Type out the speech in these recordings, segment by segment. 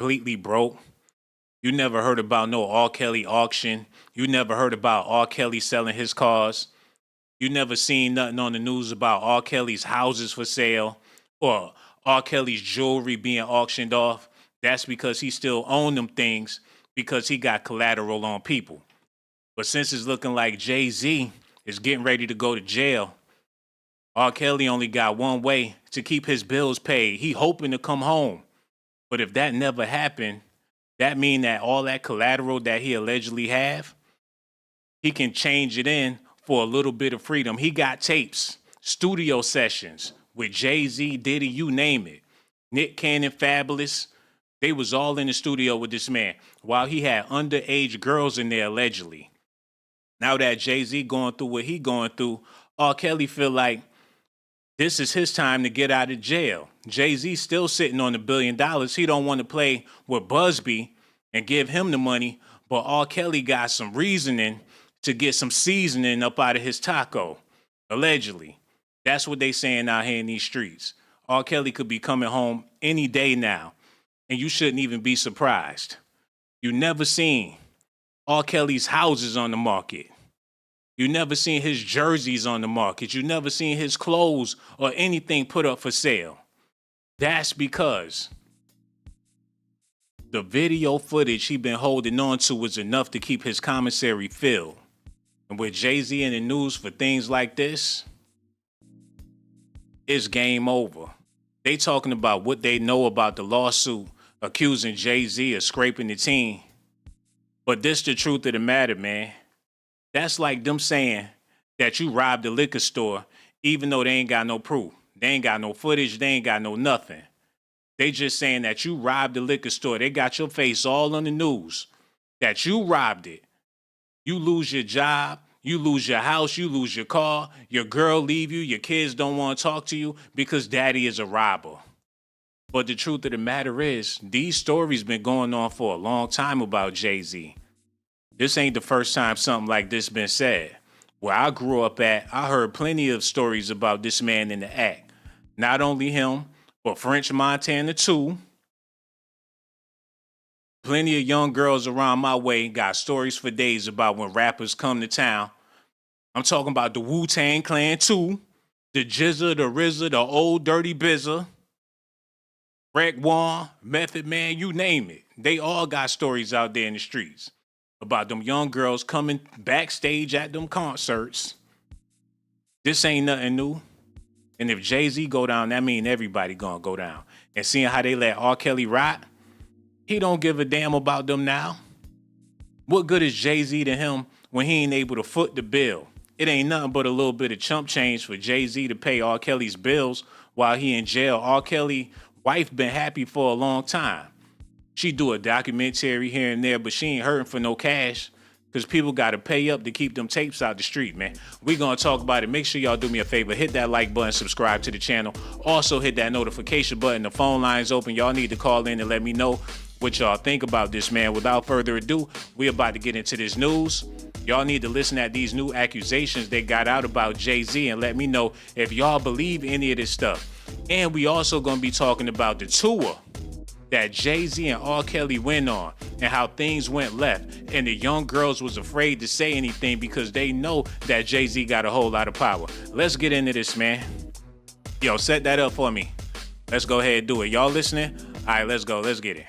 completely broke. You never heard about no R. Kelly auction. You never heard about R. Kelly selling his cars. You never seen nothing on the news about R. Kelly's houses for sale or R. Kelly's jewelry being auctioned off. That's because he still owned them things because he got collateral on people. But since it's looking like Jay-Z is getting ready to go to jail, R. Kelly only got one way to keep his bills paid. He hoping to come home. But if that never happened, that mean that all that collateral that he allegedly have, he can change it in for a little bit of freedom. He got tapes, studio sessions with Jay-Z, Diddy, you name it. Nick Cannon, Fabulous. They was all in the studio with this man while he had underage girls in there allegedly. Now that Jay-Z going through what he going through, R. Kelly feel like this is his time to get out of jail. Jay-Z still sitting on $1 billion. He don't want to play with Buzbee and give him the money, but R. Kelly got some reasoning to get some seasoning up out of his taco, allegedly. That's what they saying out here in these streets. R. Kelly could be coming home any day now, and you shouldn't even be surprised. You never seen R. Kelly's houses on the market. You never seen his jerseys on the market. You never seen his clothes or anything put up for sale. That's because the video footage he been holding on to was enough to keep his commissary filled. And with Jay-Z in the news for things like this, it's game over. They talking about what they know about the lawsuit accusing Jay-Z of scraping the team. But this the truth of the matter, man. That's like them saying that you robbed a liquor store even though they ain't got no proof. They ain't got no footage. They ain't got no nothing. They just saying that you robbed the liquor store. They got your face all on the news that you robbed it. You lose your job. You lose your house. You lose your car. Your girl leave you. Your kids don't want to talk to you because daddy is a robber. But the truth of the matter is, these stories been going on for a long time about Jay-Z. This ain't the first time something like this been said. Where I grew up at, I heard plenty of stories about this man in the act. Not only him, but French Montana too. Plenty of young girls around my way got stories for days about when rappers come to town. I'm talking about the Wu-Tang Clan too. The Jizza, the RZA, the Old Dirty Bizza. Rec One, Method Man, you name it. They all got stories out there in the streets about them young girls coming backstage at them concerts. This ain't nothing new. And if Jay-Z go down, that mean everybody gonna go down. And seeing how they let R. Kelly rot, he don't give a damn about them now. What good is Jay-Z to him when he ain't able to foot the bill? It ain't nothing but a little bit of chump change for Jay-Z to pay R. Kelly's bills while he in jail. R. Kelly wife been happy for a long time. She do a documentary here and there, but she ain't hurting for no cash because people got to pay up to keep them tapes out the street, man. We going to talk about it. Make sure y'all do me a favor. Hit that like button, subscribe to the channel. Also hit that notification button. The phone line's open. Y'all need to call in and let me know what y'all think about this, man. Without further ado, we about to get into this news. Y'all need to listen at these new accusations they got out about Jay-Z and let me know if y'all believe any of this stuff. And we also going to be talking about the tour that Jay-Z and R. Kelly went on and how things went left. And the young girls was afraid to say anything because they know that Jay-Z got a whole lot of power. Let's get into this, man. Yo, set that up for me. Let's go ahead and do it. Y'all listening? All right, let's go. Let's get it.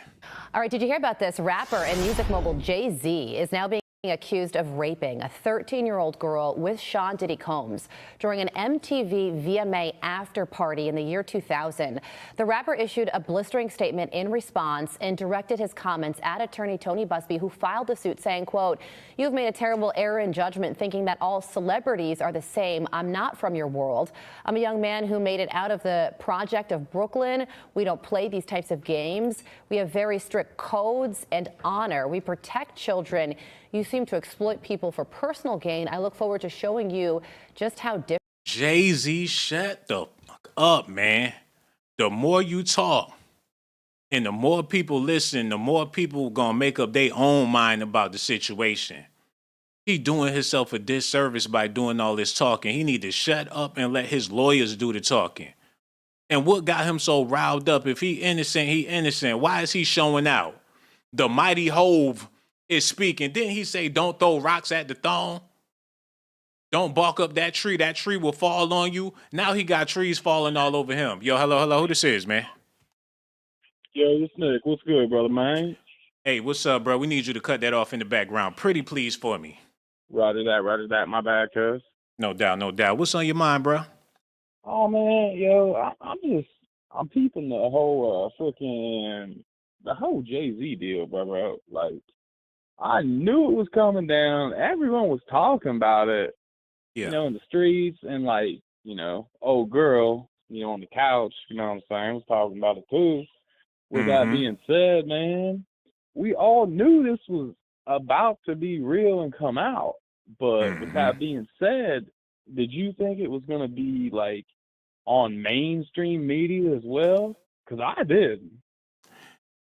All right, did you hear about this? Rapper and music mogul Jay-Z is now being accused of raping a 13-year-old girl with Shawn Diddy Combs during an MTV VMA after party in the year 2000. The rapper issued a blistering statement in response and directed his comments at attorney Tony Buzbee, who filed the suit, saying, quote, "You've made a terrible error in judgment thinking that all celebrities are the same. I'm not from your world. I'm a young man who made it out of the project of Brooklyn. We don't play these types of games. We have very strict codes and honor. We protect children. You seem to exploit people for personal gain. I look forward to showing you just how different." Jay-Z, shut the fuck up, man. The more you talk and the more people listen, the more people gonna make up their own mind about the situation. He doing himself a disservice by doing all this talking. He need to shut up and let his lawyers do the talking. And what got him so riled up? If he innocent, he innocent. Why is he showing out? The mighty Hove is speaking. Didn't he say, don't throw rocks at the throne? Don't bark up that tree. That tree will fall on you. Now he got trees falling all over him. Yo, hello. Who this is, man? Yo, this Nick. What's good, brother, man? Hey, what's up, bro? We need you to cut that off in the background. Pretty please for me. Roger that. My bad, cuz. No doubt. What's on your mind, bro? Oh, man, yo, I'm peeping the whole the whole Jay-Z deal, bro. Like, I knew it was coming down. Everyone was talking about it, Yeah. in the streets, and like, old girl, on the couch, what I'm saying, was talking about it too. With that being said, man, we all knew this was about to be real and come out. But with that being said, did you think it was going to be like on mainstream media as well? Because I did.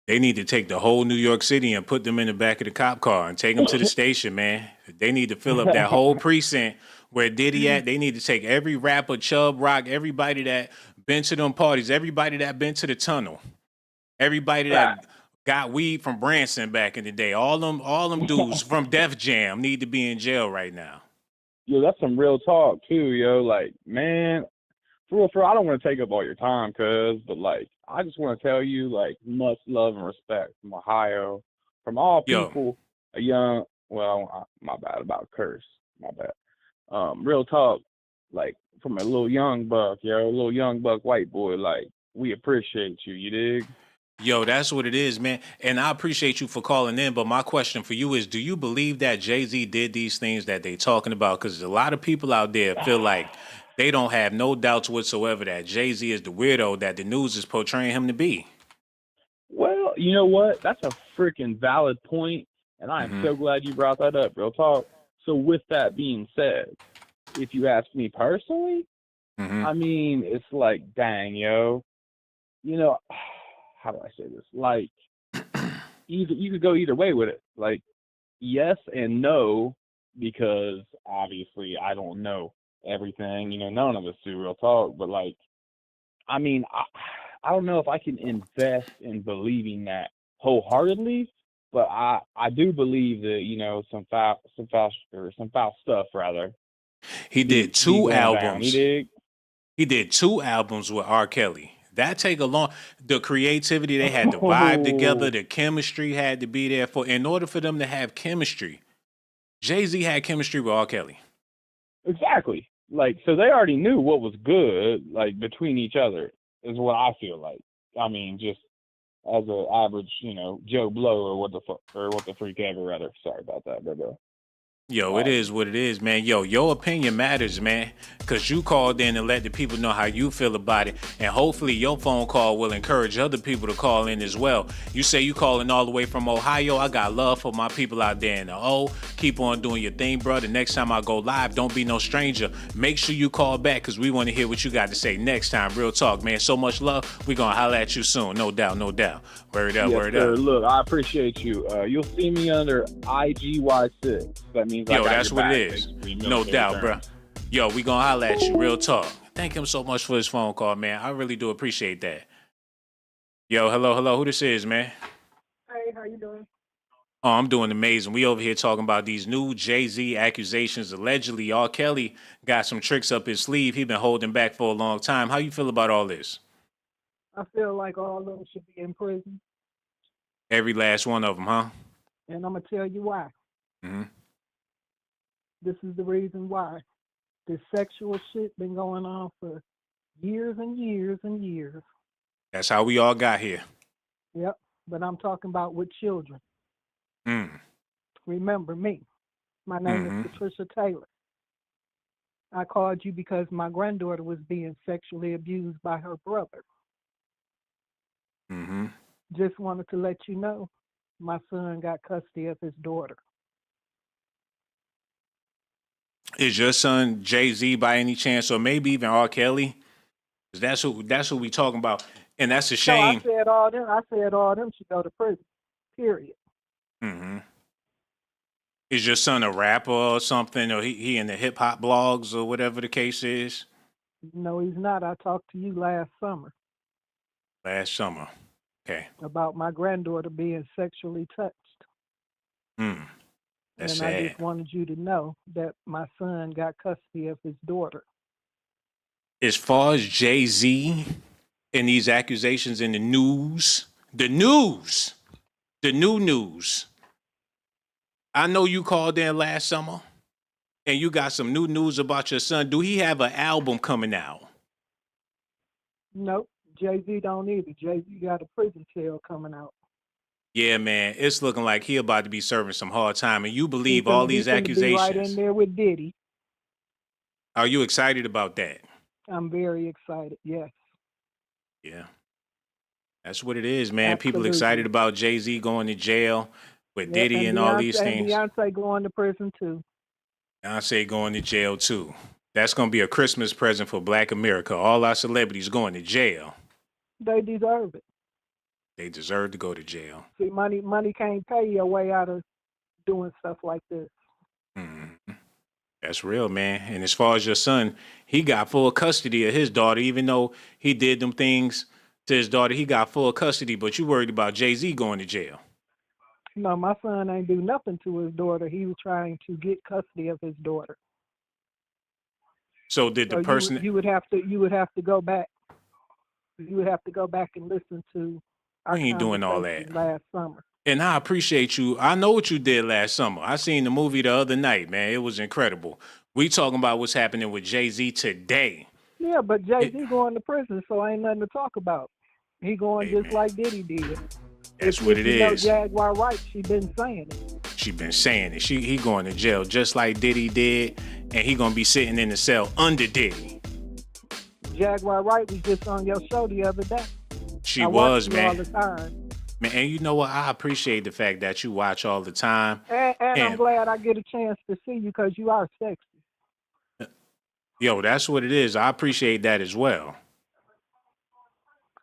They need to take the whole New York City and put them in the back of the cop car and take them to the station, man. They need to fill up that whole precinct where Diddy at. They need to take every rapper, Chubb Rock, everybody that been to them parties, everybody that been to the tunnel, everybody that got weed from Branson back in the day. All them dudes from Def Jam need to be in jail right now. Yo, that's some real talk too, yo. Like, man, for real, I don't want to take up all your time, but like, I just want to tell you, like, much love and respect from Ohio, from all people, my bad about curse, my bad. Real talk, like, from a little young buck, white boy, like, we appreciate you, you dig? Yo, that's what it is, man. And I appreciate you for calling in. But my question for you is, do you believe that Jay-Z did these things that they talking about? Because a lot of people out there feel like they don't have no doubts whatsoever that Jay-Z is the weirdo that the news is portraying him to be. Well, you know what? That's a freaking valid point, and I am so glad you brought that up, real talk. So with that being said, if you ask me personally, I mean, it's like, dang, yo, how do I say this? Like, you could go either way with it. Like, yes and no, because obviously I don't know everything. None of us do, real talk. But like, I mean, I don't know if I can invest in believing that wholeheartedly, but I do believe that some foul stuff rather. He did two albums. Down, he did 2 albums with R. Kelly. That take a long. The creativity, they had to vibe together. The chemistry had to be there in order for them to have chemistry. Jay-Z had chemistry with R. Kelly. Exactly. Like, so they already knew what was good, like, between each other, is what I feel like. I mean, just as an average, Joe Blow or what the freak ever, rather. Sorry about that, brother. Yo, it is what it is, man. Yo, your opinion matters, man, because you called in and let the people know how you feel about it, and hopefully your phone call will encourage other people to call in as well. You say you calling all the way from Ohio. I got love for my people out there in the O. Keep on doing your thing, bro. The next time I go live, don't be no stranger. Make sure you call back because we want to hear what you got to say next time. Real talk, man. So much love. We going to holler at you soon. No doubt. Word up, word up. Look, I appreciate you. You'll see me under IGY6. That means yo, that's what it is. No doubt, bro. Yo, we gonna holler at you. Real talk. Thank him so much for his phone call, man. I really do appreciate that. Yo, hello. Who this is, man? Hey, how you doing? Oh, I'm doing amazing. We over here talking about these new Jay-Z accusations. Allegedly, R. Kelly got some tricks up his sleeve. He been holding back for a long time. How you feel about all this? I feel like all of them should be in prison. Every last one of them, huh? And I'm going to tell you why. This is the reason why. This sexual shit been going on for years and years and years. That's how we all got here. Yep, but I'm talking about with children. Remember me. My name is Patricia Taylor. I called you because my granddaughter was being sexually abused by her brother. Just wanted to let you know my son got custody of his daughter. Is your son Jay-Z by any chance, or maybe even R. Kelly? That's who we talking about, and that's a shame. No, I said all them should go to prison. Period. Is your son a rapper or something, or he in the hip hop blogs or whatever the case is? No, he's not. I talked to you last summer. Last summer. Okay. about my granddaughter being sexually touched. Mm, that's And I sad. just wanted you to know that my son got custody of his daughter. As far as Jay-Z and these accusations in the news, the news, the new news. I know you called in last summer and you got some new news about your son. Do he have an album coming out? Nope, Jay-Z don't either. Jay-Z got a prison cell coming out. Yeah, man, it's looking like he about to be serving some hard time. And you He believe all finna, he these finna be right in accusations. there with Diddy. Are you excited about that? I'm very excited, yes. Yeah, that's what it is, man. People excited Absolutely. about Jay-Z going to jail with Yep, Diddy and and all these things. Beyonce going to prison too. Beyonce going to jail too. That's going to be a Christmas present for Black America. All our celebrities going to jail. They deserve it. They deserve to go to jail. See, money can't pay your way out of doing stuff like this. Mhm. That's real, man. And as far as your son, he got full custody of his daughter, even though he did them things to his daughter. He got full custody, but you worried about Jay-Z going to jail. No, my son ain't do nothing to his daughter. He was trying to get custody of his daughter. So did the So person? you would have to go back. You would have to go back and listen to our We ain't doing all that. conversation last summer. And I appreciate you. I know what you did last summer. I seen the movie the other night, man. It was incredible. We talking about what's happening with Jay-Z today. Yeah, but Jay-Z going to prison, so ain't nothing to talk about. He going Hey, just man. like Diddy did. That's If what it you know is. Jaguar Wright, she been saying it. She been saying it. He going to jail just like Diddy did, and he gonna be sitting in the cell under Diddy. Jaguar Wright was just on your show the other day. She I watch was, you all man. the time. Man, and you know what? I appreciate the fact that you watch all the time. And I'm And glad I get a chance to see you because you are sexy. yo, that's what it is. I appreciate that as well.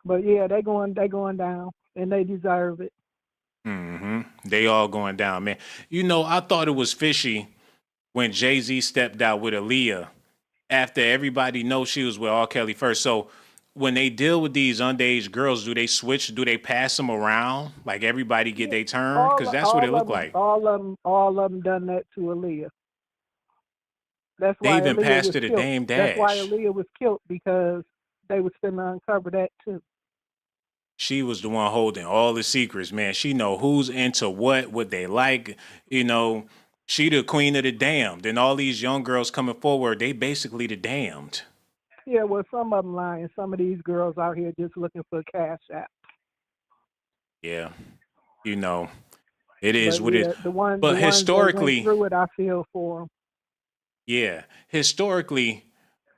But yeah, they going down, and they deserve it. They all going down, man. You know, I thought it was fishy when Jay-Z stepped out with Aaliyah after everybody knows she was with R. Kelly first. So when they deal with these underage girls, do they switch? Do they pass them around? Like everybody get their turn? Because that's what it looked like. All of them done that to Aaliyah. That's They why even Aaliyah passed was her the killed. damn That's why dash. Aaliyah was killed, because they was finna uncover that too. She was the one holding all the secrets, man. She know who's into what they like. You know, she the queen of the damned. And all these young girls coming forward, they basically the damned. Yeah, well, some of them lying. Some of these girls out here just looking for cash app. Yeah, you know, it is But what it yeah, is. the But ones that went historically, through it, I feel for them. yeah, historically,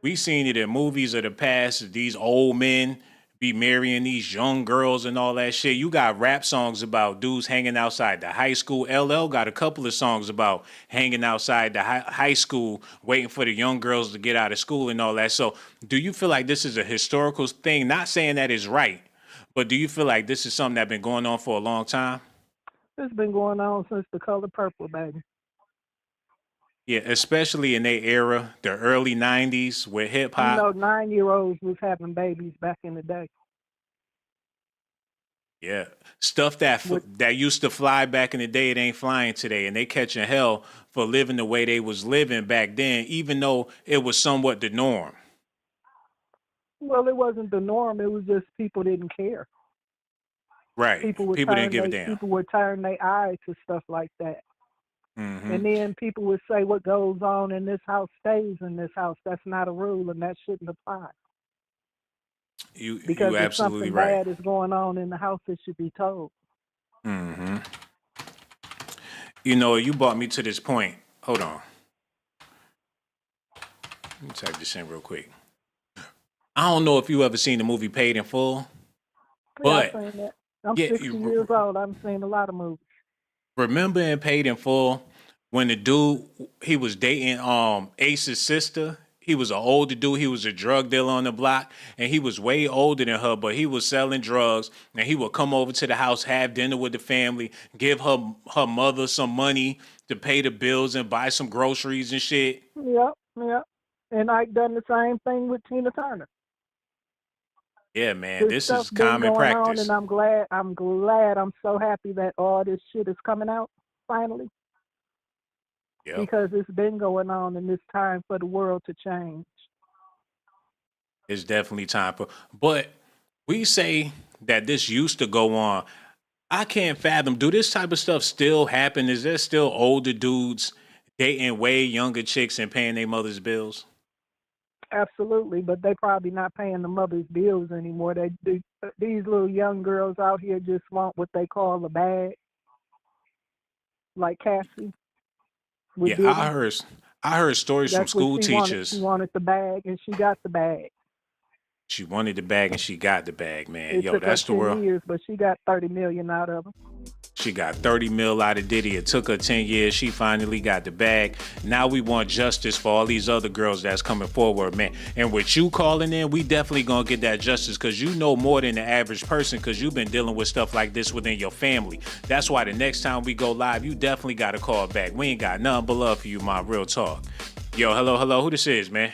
we seen it in movies of the past. These old men be marrying these young girls and all that shit. You got rap songs about dudes hanging outside the high school. LL got a couple of songs about hanging outside the high school, waiting for the young girls to get out of school and all that. So, do you feel like this is a historical thing? Not saying that is right, but do you feel like this is something that's been going on for a long time? It's been going on since The Color Purple, baby. Yeah, especially in their era, the early 90s with hip You hop. know, 9-year-olds was having babies back in the day. Yeah, stuff that With, that used to fly back in the day, it ain't flying today, and they catching hell for living the way they was living back then, even though it was somewhat the norm. well, it wasn't the norm. It was just people didn't care. Right? People didn't give a damn. People would turn their eye to stuff like that. Hmm. And then people would say, what goes on in this house stays in this house. That's not a rule, and that shouldn't apply. Because You if absolutely something right. bad is going on in the house, it should be told. Hmm. You know, you brought me to this point. Hold on, let me type this in real quick. I don't know if you ever seen the movie Paid in Full, Yeah, I've but seen that. I'm yeah, 60 years old. I've seen a lot of movies. remember in Paid in Full when the dude he was dating Ace's sister? He was an older dude. He was a drug dealer on the block, and he was way older than her. But he was selling drugs, and he would come over to the house, have dinner with the family, give her mother some money to pay the bills and buy some groceries and shit. Yep, yep. And Ike done the same thing with Tina Turner. Yeah, man, This this stuff is been common going on, practice. and I'm glad. I'm so happy that all this shit is coming out finally, Yep. because it's been going on, and it's time for the world to change. It's definitely time for, but we say that this used to go on. I can't fathom. Do this type of stuff still happen? Is there still older dudes dating way younger chicks and paying their mother's bills? Absolutely, but they probably not paying the mother's bills anymore. These little young girls out here just want what they call a bag, like Cassie with Yeah, Diddy. I heard stories from That's what school she wanted. She teachers. wanted the bag, and she got the bag. She wanted the bag and she got the bag, man. It Yo, took her that's the 10 world. years, but she got 30 million out of them. She got 30 mil out of Diddy. It took her 10 years. She finally got the bag. Now we want justice for all these other girls that's coming forward, man. And with you calling in, we definitely gonna get that justice, because you know more than the average person, because you've been dealing with stuff like this within your family. That's why the next time we go live, you definitely gotta call back. We ain't got nothing but love for you, my real talk. Yo, hello. Who this is, man?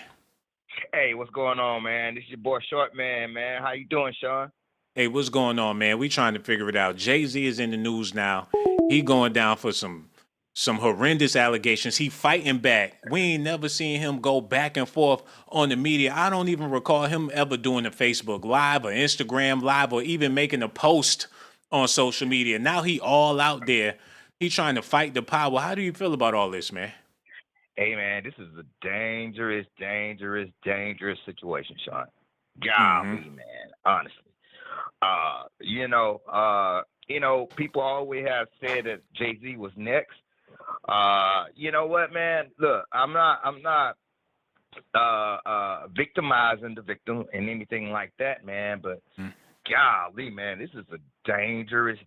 Hey, what's going on, man? This is your boy Short Man, man. How you doing, Shawn? Hey, what's going on, man? We trying to figure it out. Jay-Z is in the news now. He going down for some horrendous allegations. He fighting back. We ain't never seen him go back and forth on the media. I don't even recall him ever doing a Facebook Live or Instagram Live or even making a post on social media. Now he all out there. He trying to fight the power. How do you feel about all this, man? Hey, man, this is a dangerous situation, Shawn. Mm-hmm. Golly, man, honestly. People always have said that Jay-Z was next. You know what, man? Look, I'm not victimizing the victim and anything like that, man, but golly, man, this is a dangerous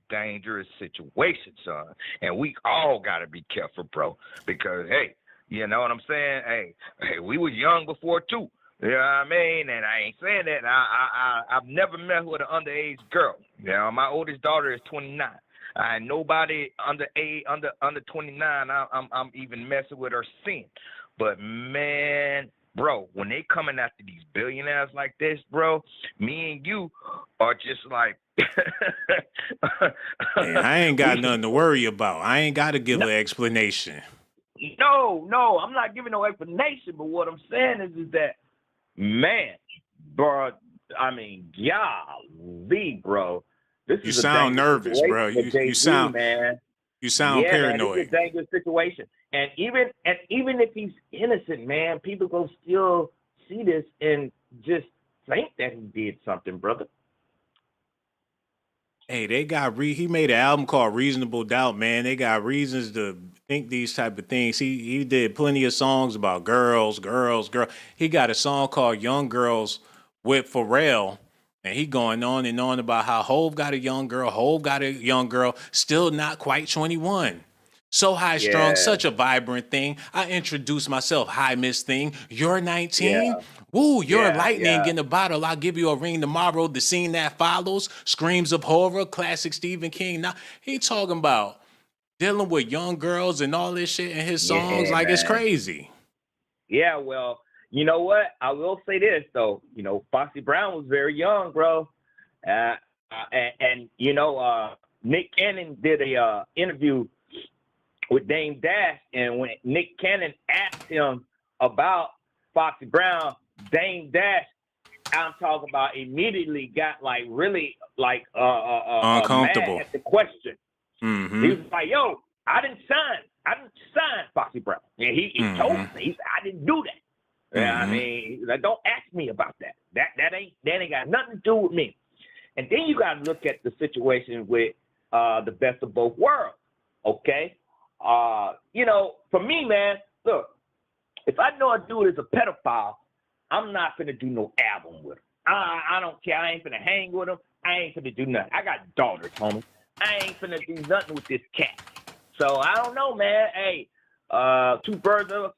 situation, son. And we all got to be careful, bro, because, hey, you know what I'm saying? Hey, we was young before, too. You know what I mean? And I ain't saying that. I've never met with an underage girl. You know, my oldest daughter is 29. Nobody under 29, I'm even messing with or seeing. But, man, bro, when they coming after these billionaires like this, bro, me and you are just like. Hey, I ain't got nothing to worry about. I ain't got to give an explanation. No, I'm not giving no explanation. But what I'm saying is that, man, bro, I mean, golly, bro. You sound nervous, bro. You sound man. You sound paranoid. Man, this is a dangerous situation. And even if he's innocent, man, people go still see this and just think that he did something, brother. Hey, he made an album called Reasonable Doubt, man. They got reasons to think these type of things. He did plenty of songs about girls. He got a song called Young Girls with Pharrell, and he going on and on about how Hove got a young girl, still not quite 21. So high strung, such a vibrant thing. I introduced myself. Hi, Miss Thing. You're 19? Yeah. Woo, you're lightning Yeah. in a bottle. I'll give you a ring tomorrow. The scene that follows, screams of horror, classic Stephen King. Now, he talking about dealing with young girls and all this shit in his songs Yeah, like it's man. crazy. Yeah, well, you know what? I will say this, though. You know, Foxy Brown was very young, bro. Nick Cannon did a interview with Dame Dash, and when Nick Cannon asked him about Foxy Brown, Dame Dash, I'm talking about, immediately got like really like Uncomfortable mad at the question. Mm-hmm. He was like, "Yo, I didn't sign Foxy Brown," and he told me, I didn't do that. I mean, like, don't ask me about that. That ain't got nothing to do with me. And then you got to look at the situation with the best of both worlds. Okay. For me, man, look, if I know a dude is a pedophile, I'm not finna do no album with him. I don't care. I ain't finna hang with him. I ain't finna do nothing. I got daughters, homie. I ain't finna do nothing with this cat. So I don't know, man. Hey, two birds of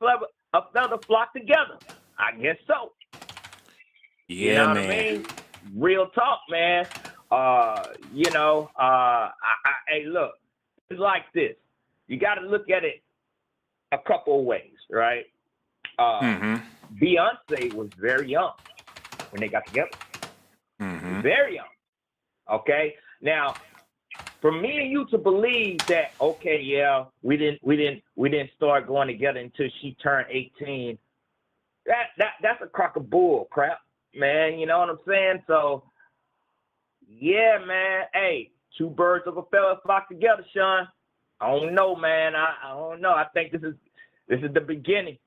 a feather flock together. I guess so. Yeah, you know man. What I mean? Real talk, man. Hey, look, it's like this. You got to look at it a couple of ways, right? Beyonce was very young when they got together. Very young. Okay. Now, for me and you to believe that, okay, yeah, we didn't start going together until she turned 18. That's a crock of bull crap, man. You know what I'm saying? So, yeah, man. Hey, two birds of a feather flock together, Shawn. I don't know, man. I don't know. I think this is the beginning.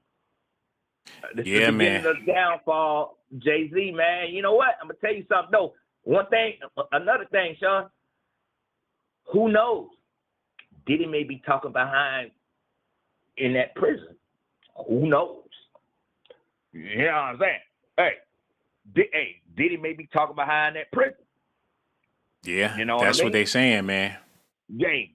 This is the beginning of the downfall, Jay-Z, man. You know what? I'm gonna tell you something. No, another thing, Shawn. Who knows? Diddy may be talking behind in that prison. Who knows? You know what I'm saying? Hey, Diddy may be talking behind that prison. Yeah, you know that's what they saying, man. Diddy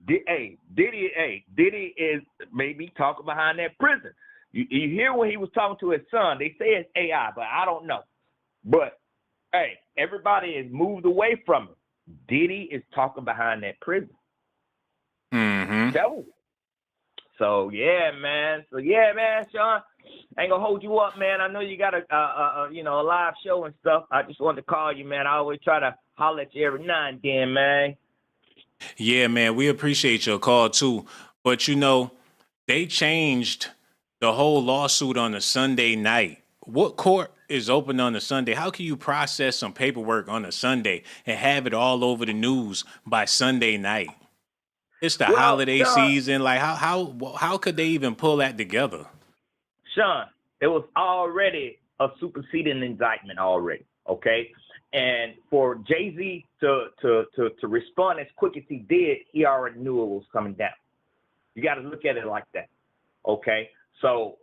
is maybe talking behind that prison. You hear when he was talking to his son. They say it's AI, but I don't know. But hey, everybody has moved away from him. Diddy is talking behind that prison. Mm-hmm. Tell you. So yeah, man, Shawn, I ain't gonna hold you up, man. I know you got a live show and stuff. I just wanted to call you, man. I always try to holler at you every now and then, man. Yeah, man, we appreciate your call too. But they changed the whole lawsuit on a Sunday night. What court is open on a Sunday? How can you process some paperwork on a Sunday and have it all over the news by Sunday night? It's the holiday season. Like how could they even pull that together? Shawn, it was already a superseding indictment already, okay? And for Jay-Z to respond as quick as he did, he already knew it was coming down. You got to look at it like that, okay? So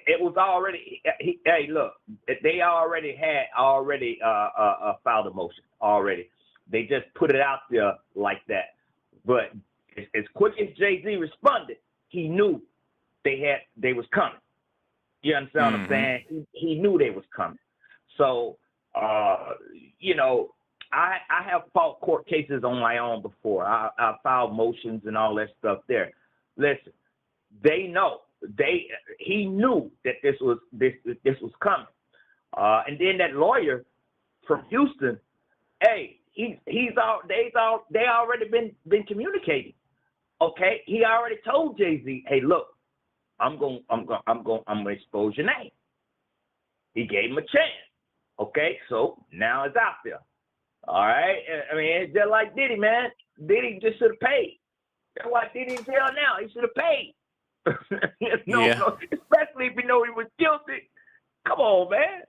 it was already. Hey, look, they already had filed a motion already. They just put it out there like that. But as quick as Jay-Z responded, he knew they was coming. You understand what I'm saying? He knew they was coming. So, I have fought court cases on my own before. I filed motions and all that stuff there. Listen, they know. He knew that this was coming. And then that lawyer from Houston, hey, they already been communicating. Okay, he already told Jay-Z, hey, look, I'm gonna expose your name. He gave him a chance. Okay, so now it's out there. All right, I mean, it's just like Diddy, man. Diddy just should have paid. That's why Diddy in jail now. He should have paid. No, especially if you know he was guilty. Come on, man.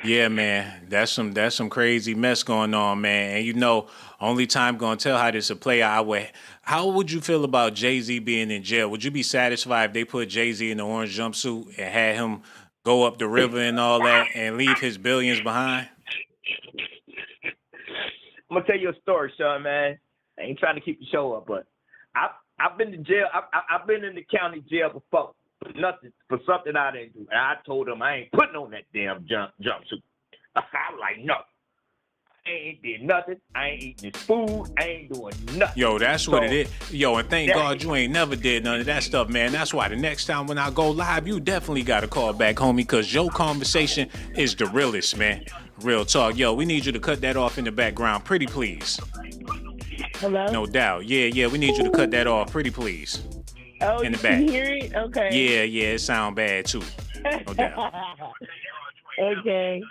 Yeah, man, that's some crazy mess going on, man. And only time gonna tell how this will play out. How would you feel about Jay-Z being in jail? Would you be satisfied if they put Jay-Z in the orange jumpsuit and had him go up the river and all that and leave his billions behind? I'm gonna tell you a story, Shawn, man. I ain't trying to keep the show up, but I've been to jail. I've been in the county jail before. For something I didn't do. And I told him I ain't putting on that damn jumpsuit. I was like, no. I ain't did nothing. I ain't eating this food. I ain't doing nothing. Yo, that's what it is. Yo, and thank God you ain't never did none of that stuff, man. That's why the next time when I go live, you definitely got to call back, homie, because your conversation is the realest, man. Real talk. Yo, we need you to cut that off in the background. Pretty please. Hello? No doubt. Yeah, we need you to cut that off. Pretty please. Oh, in the you back. can hear it? Okay. Yeah, it sound bad too. No doubt. Okay.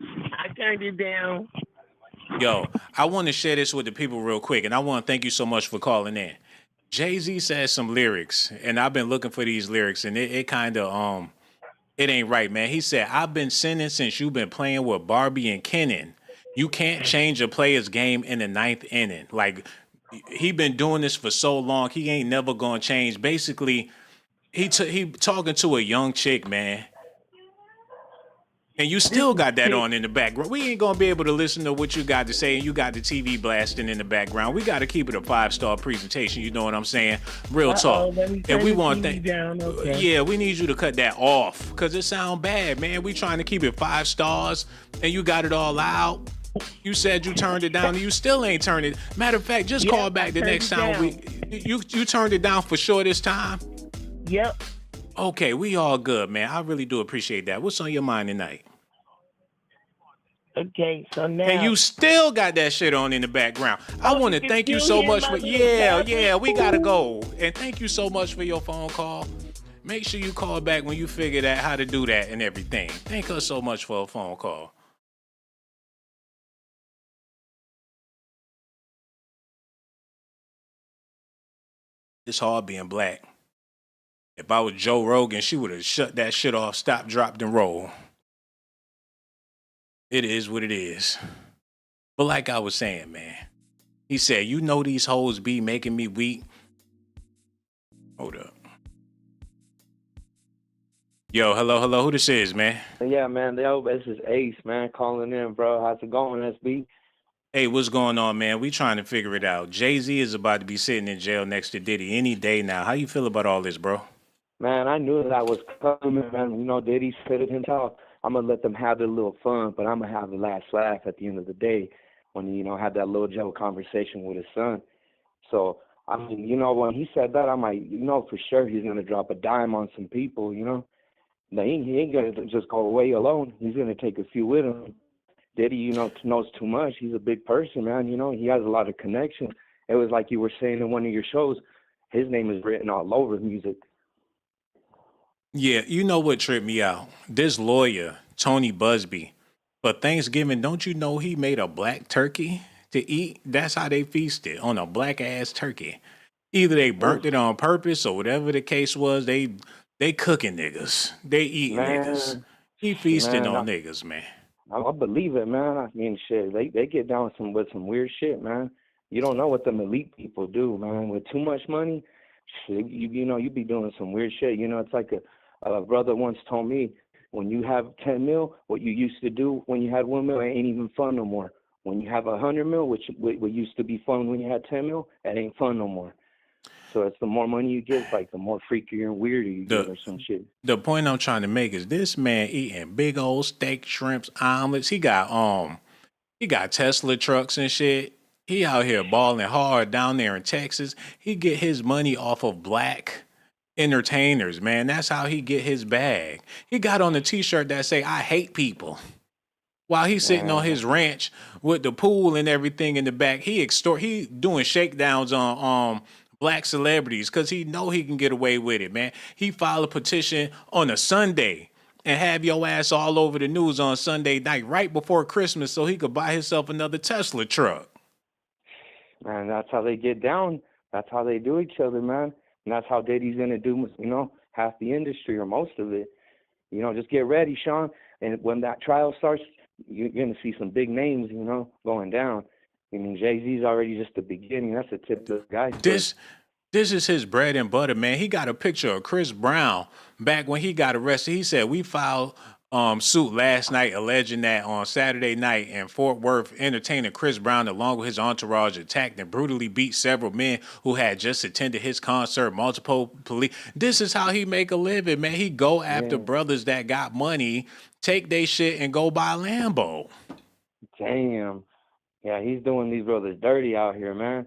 I turned it down. Yo, I want to share this with the people real quick, and I want to thank you so much for calling in. Jay-Z says some lyrics, and I've been looking for these lyrics, and it kind of it ain't right, man. He said, "I've been sinning since you've been playing with Barbie and Kenan. You can't change a player's game in the 9th inning." Like, he been doing this for so long, he ain't never gonna change. Basically, he talking to a young chick, man. And you still got that on in the background. We ain't gonna be able to listen to what you got to say, and you got the TV blasting in the background. We got to keep it a 5-star presentation. You know what I'm saying? Real talk. And we want that. Okay. Yeah, we need you to cut that off because it sound bad, man. We trying to keep it 5 stars, and you got it all out. You said you turned it down, and you still ain't turned it. Matter of fact, just call back the next time. You turned it down for sure this time? Yep. Okay, we all good, man. I really do appreciate that. What's on your mind tonight? Okay, so now. And you still got that shit on in the background. I want to can thank you still so hear much my for, little yeah, we got to tablet? go. And thank you so much for your phone call. Make sure you call back when you figure out how to do that and everything. Thank her so much for a phone call. It's hard being black. If I was Joe Rogan, she would have shut that shit off, stop, dropped, and roll. It is what it is. But like I was saying, man, he said, you know these hoes be making me weak. Hold up. Yo, hello, who this is, man? Yeah, man. Yo, this is Ace, man, calling in, bro. How's it going, SB? Hey, what's going on, man? We trying to figure it out. Jay-Z is about to be sitting in jail next to Diddy any day now. How you feel about all this, bro? Man, I knew that was coming, man. You know, Diddy said it himself. I'm going to let them have their little fun, but I'm going to have the last laugh at the end of the day when he, had that little joke conversation with his son. So, I mean, when he said that, I'm like, for sure he's going to drop a dime on some people, Now, he ain't going to just go away alone. He's going to take a few with him. Diddy, knows too much. He's a big person, man. He has a lot of connections. It was like you were saying in one of your shows, his name is written all over music. Yeah, you know what tripped me out? This lawyer, Tony Buzbee, for Thanksgiving, don't you know he made a black turkey to eat? That's how they feasted, on a black ass turkey. Either they burnt it on purpose or whatever the case was, they cooking niggas. They eating niggas. He feasting on niggas, man. I believe it, man. I mean, shit, they get down with some weird shit, man. You don't know what them elite people do, man. With too much money, shit, you be doing some weird shit. It's like a brother once told me, when you have 10 mil, what you used to do when you had 1 mil, it ain't even fun no more. When you have 100 mil, which used to be fun when you had 10 mil, that ain't fun no more. So it's the more money you get, it's like the more freakier and weirder you get or some shit. The point I'm trying to make is this man eating big old steak, shrimps, omelets. He got Tesla trucks and shit. He out here balling hard down there in Texas. He get his money off of black entertainers, man. That's how he get his bag. He got on a t-shirt that say, I hate people. While he's sitting on his ranch with the pool and everything in the back, he doing shakedowns on black celebrities because he know he can get away with it, man. He filed a petition on a Sunday and have your ass all over the news on Sunday night right before Christmas so he could buy himself another Tesla truck. Man, that's how they get down. That's how they do each other, man. And that's how Diddy's going to do, half the industry or most of it. Just get ready, Shawn. And when that trial starts, you're going to see some big names, going down. I mean, Jay-Z's already just the beginning. That's the tip of the guy. This is his bread and butter, man. He got a picture of Chris Brown back when he got arrested. He said, we filed suit last night alleging that on Saturday night in Fort Worth, entertainer Chris Brown, along with his entourage, attacked and brutally beat several men who had just attended his concert. Multiple police. This is how he make a living, man. He go after brothers that got money, take their shit and go buy a Lambo. Damn. Yeah, he's doing these brothers dirty out here, man.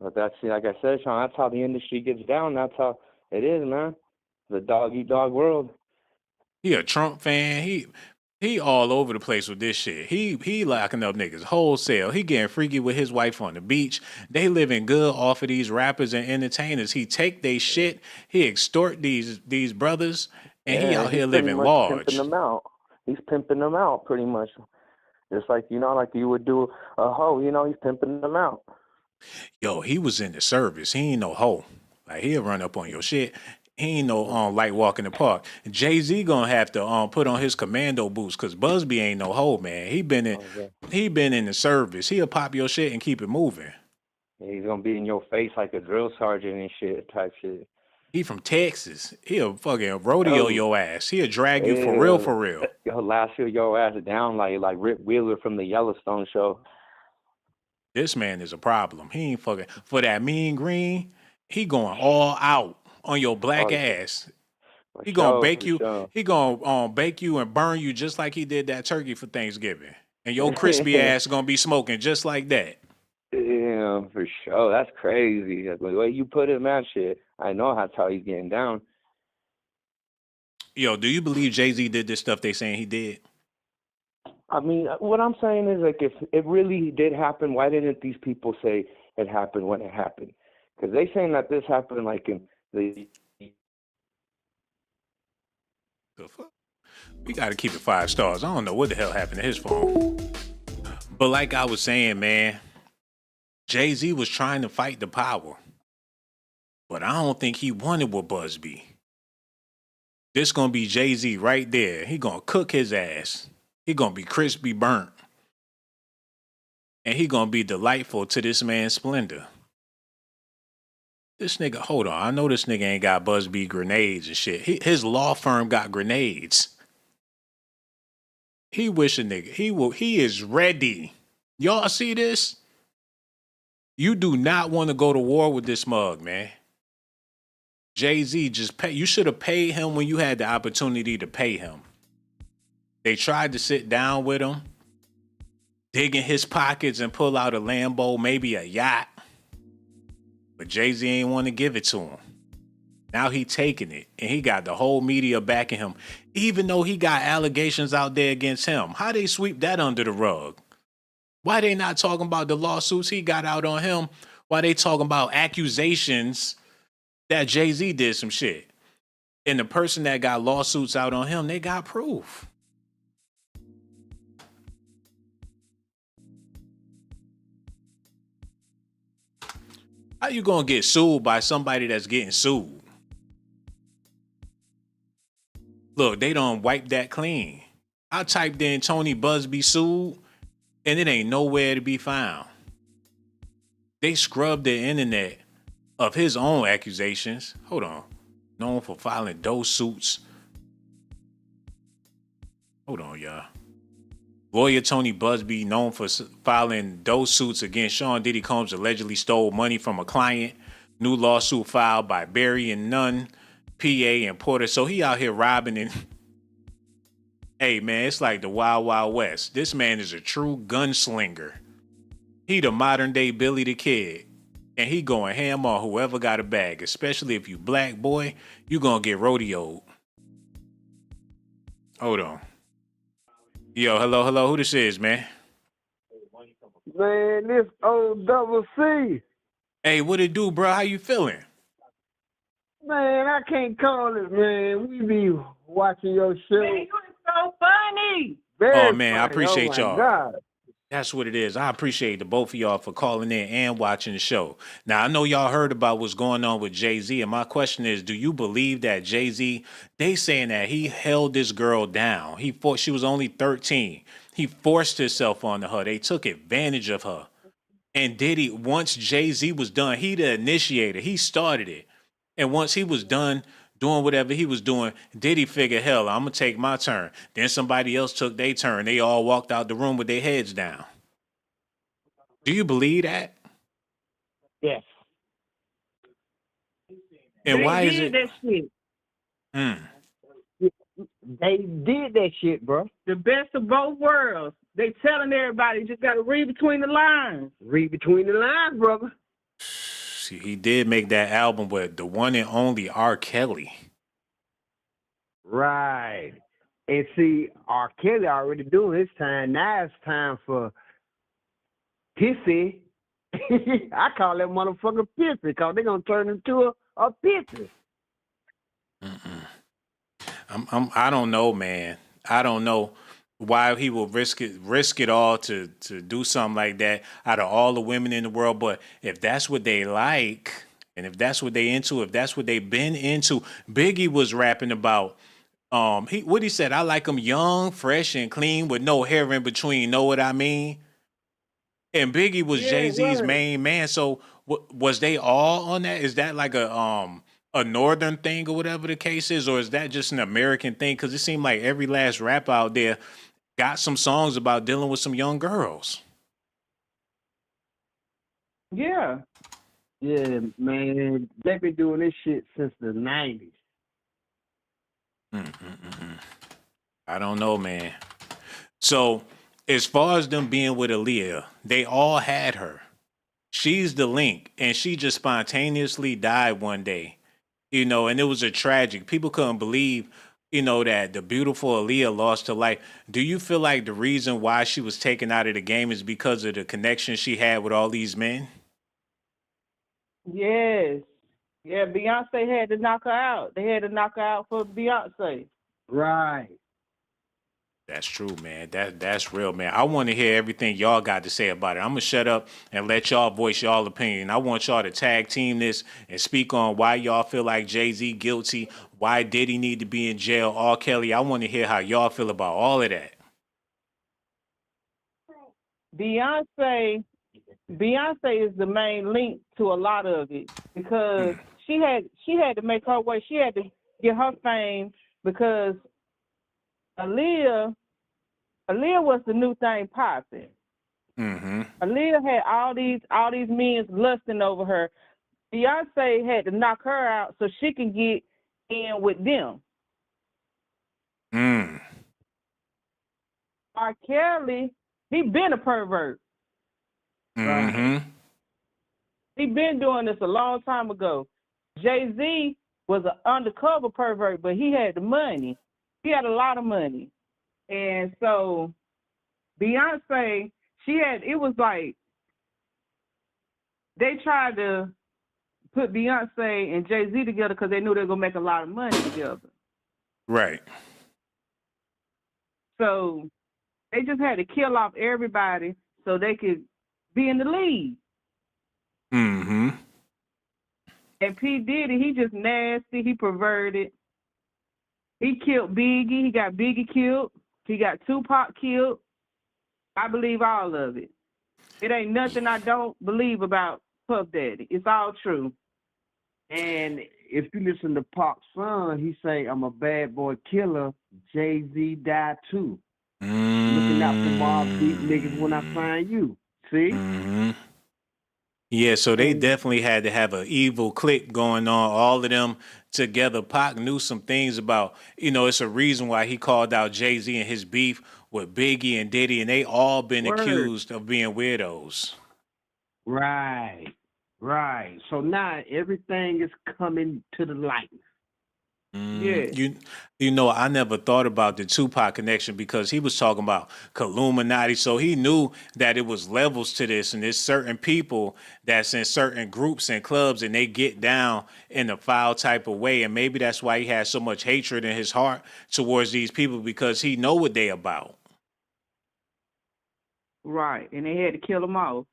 But that's, like I said, Shawn, that's how the industry gets down. That's how it is, man. The dog-eat-dog world. He a Trump fan. He all over the place with this shit. He locking up niggas wholesale. He getting freaky with his wife on the beach. They living good off of these rappers and entertainers. He take they shit. He extort these brothers, and he out here living large. Pimping them out. He's pimping them out pretty much. Just like, like you would do a hoe, he's pimping them out. Yo, he was in the service. He ain't no hoe. Like, he'll run up on your shit. He ain't no light walk in the park. Jay-Z gonna have to put on his commando boots because Buzbee ain't no hoe, man. He been in the service. He'll pop your shit and keep it moving. Yeah, he's gonna be in your face like a drill sergeant and shit type shit. He from Texas. He'll fucking rodeo your ass. He'll drag you for real, for real. He'll lasso your ass down like Rip Wheeler from the Yellowstone show. This man is a problem. He ain't fucking for that mean green. He going all out on your black ass. He gonna bake you. Sure. He gonna bake you and burn you just like he did that turkey for Thanksgiving. And your crispy ass gonna be smoking just like that. Yeah, for sure. That's crazy. The way you put it, man, shit. I know that's how he's getting down. Yo, do you believe Jay-Z did this stuff they saying he did? I mean, what I'm saying is, like, if it really did happen, why didn't these people say it happened when it happened? Because they saying that this happened, like, in the... The fuck? We got to keep it 5 stars. I don't know what the hell happened to his phone. But like I was saying, man, Jay-Z was trying to fight the power. But I don't think he wanted with Buzbee. This gonna be Jay-Z right there. He gonna cook his ass. He gonna be crispy burnt. And he gonna be delightful to this man's splendor. This nigga, hold on. I know this nigga ain't got Buzbee grenades and shit. His law firm got grenades. He wish a nigga. He is ready. Y'all see this? You do not want to go to war with this mug, man. Jay-Z just pay. You should have paid him when you had the opportunity to pay him. They tried to sit down with him, dig in his pockets and pull out a Lambo, maybe a yacht. But Jay-Z ain't want to give it to him. Now he taking it, and he got the whole media backing him, even though he got allegations out there against him. How they sweep that under the rug? Why they not talking about the lawsuits he got out on him? Why they talking about accusations that Jay-Z did some shit? And the person that got lawsuits out on him, they got proof. How you gonna get sued by somebody that's getting sued? Look, they don't wipe that clean. I typed in Tony Buzbee sued, and it ain't nowhere to be found. They scrubbed the internet of his own accusations. Hold on. Known for filing those suits. Hold on, y'all. Lawyer Tony Buzbee, known for filing those suits against Shawn Diddy Combs, allegedly stole money from a client. New lawsuit filed by Barry and Nunn, PA and Porter. So he out here robbing and... Hey, man, it's like the Wild Wild West. This man is a true gunslinger. He the modern day Billy the Kid. And he going ham on whoever got a bag. Especially if you black, boy, you gonna get rodeoed. Hold on. Yo, hello. Who this is, man? Man, this old double C. Hey, what it do, bro? How you feeling? Man, I can't call it, man. We be watching your show. Man, you so funny. Very Oh, man, I funny. appreciate Oh, my y'all. God. That's what it is. I appreciate the both of y'all for calling in and watching the show. Now, I know y'all heard about what's going on with Jay-Z, and my question is, do you believe that Jay-Z, they saying that he held this girl down. She was only 13. He forced himself onto her. They took advantage of her. And Diddy, once Jay-Z was done, he the initiator. He started it. And once he was done doing whatever he was doing, Diddy figured, hell, I'm going to take my turn. Then somebody else took their turn. They all walked out the room with their heads down. Do you believe that? Yes. And why is it? That shit. They did that shit, bro. The best of both worlds. They telling everybody, you just got to read between the lines. Read between the lines, brother. See, he did make that album with the one and only R. Kelly. Right. And see, R. Kelly already doing his time. Now it's time for Pissy. I call that motherfucker Pissy because they're going to turn into a Pissy. I don't know, man. I don't know why he will risk it all to do something like that out of all the women in the world. But if that's what they like, and if that's what they into, if that's what they've been into, Biggie was rapping about. He said, I like them young, fresh, and clean with no hair in between. Know what I mean? And Biggie was Jay-Z's main man. So was they all on that? Is that like a northern thing or whatever the case is, or is that just an American thing? Because it seemed like every last rapper out there got some songs about dealing with some young girls. Yeah. Yeah, man. They've been doing this shit since the 90s. I don't know, man. So as far as them being with Aaliyah, they all had her. She's the link, and she just spontaneously died one day. You know, and it was a tragic. People couldn't believe that the beautiful Aaliyah lost her life. Do you feel like the reason why she was taken out of the game is because of the connection she had with all these men? Yes. Yeah, Beyonce had to knock her out. They had to knock her out for Beyonce. Right. That's true, man. That's real, man. I want to hear everything y'all got to say about it. I'm gonna shut up and let y'all voice y'all opinion. I want y'all to tag team this and speak on why y'all feel like Jay-Z guilty, why Diddy need to be in jail, R. Kelly. I want to hear how y'all feel about all of that. Beyonce is the main link to a lot of it because she had to make her way. She had to get her fame because Aaliyah was the new thing popping. Mm-hmm. Aaliyah had all these men lusting over her. Beyonce had to knock her out so she can get in with them. Mm. R. Kelly, he been a pervert. Mm-hmm. He been doing this a long time ago. Jay-Z was an undercover pervert, but he had the money. He had a lot of money. And so Beyonce, it was like they tried to put Beyonce and Jay-Z together because they knew they were going to make a lot of money together. Right. So they just had to kill off everybody so they could be in the lead. Mm-hmm. And P. Diddy, he just nasty. He perverted. He killed Biggie. He got Biggie killed. He got Tupac killed. I believe all of it. It ain't nothing I don't believe about Puff Daddy. It's all true. And if you listen to Pac's son, he say, I'm a bad boy killer. Jay-Z died too. Looking out for Mob Deep niggas when I find you. See? Mm-hmm. Yeah, so they definitely had to have an evil clique going on, all of them together. Pac knew some things about, it's a reason why he called out Jay-Z and his beef with Biggie and Diddy, and they all been accused of being weirdos. Right. So now everything is coming to the light. Yeah. I never thought about the Tupac connection because he was talking about Illuminati, so he knew that it was levels to this, and there's certain people that's in certain groups and clubs, and they get down in a foul type of way, and maybe that's why he has so much hatred in his heart towards these people because he know what they about. Right, and they had to kill them off.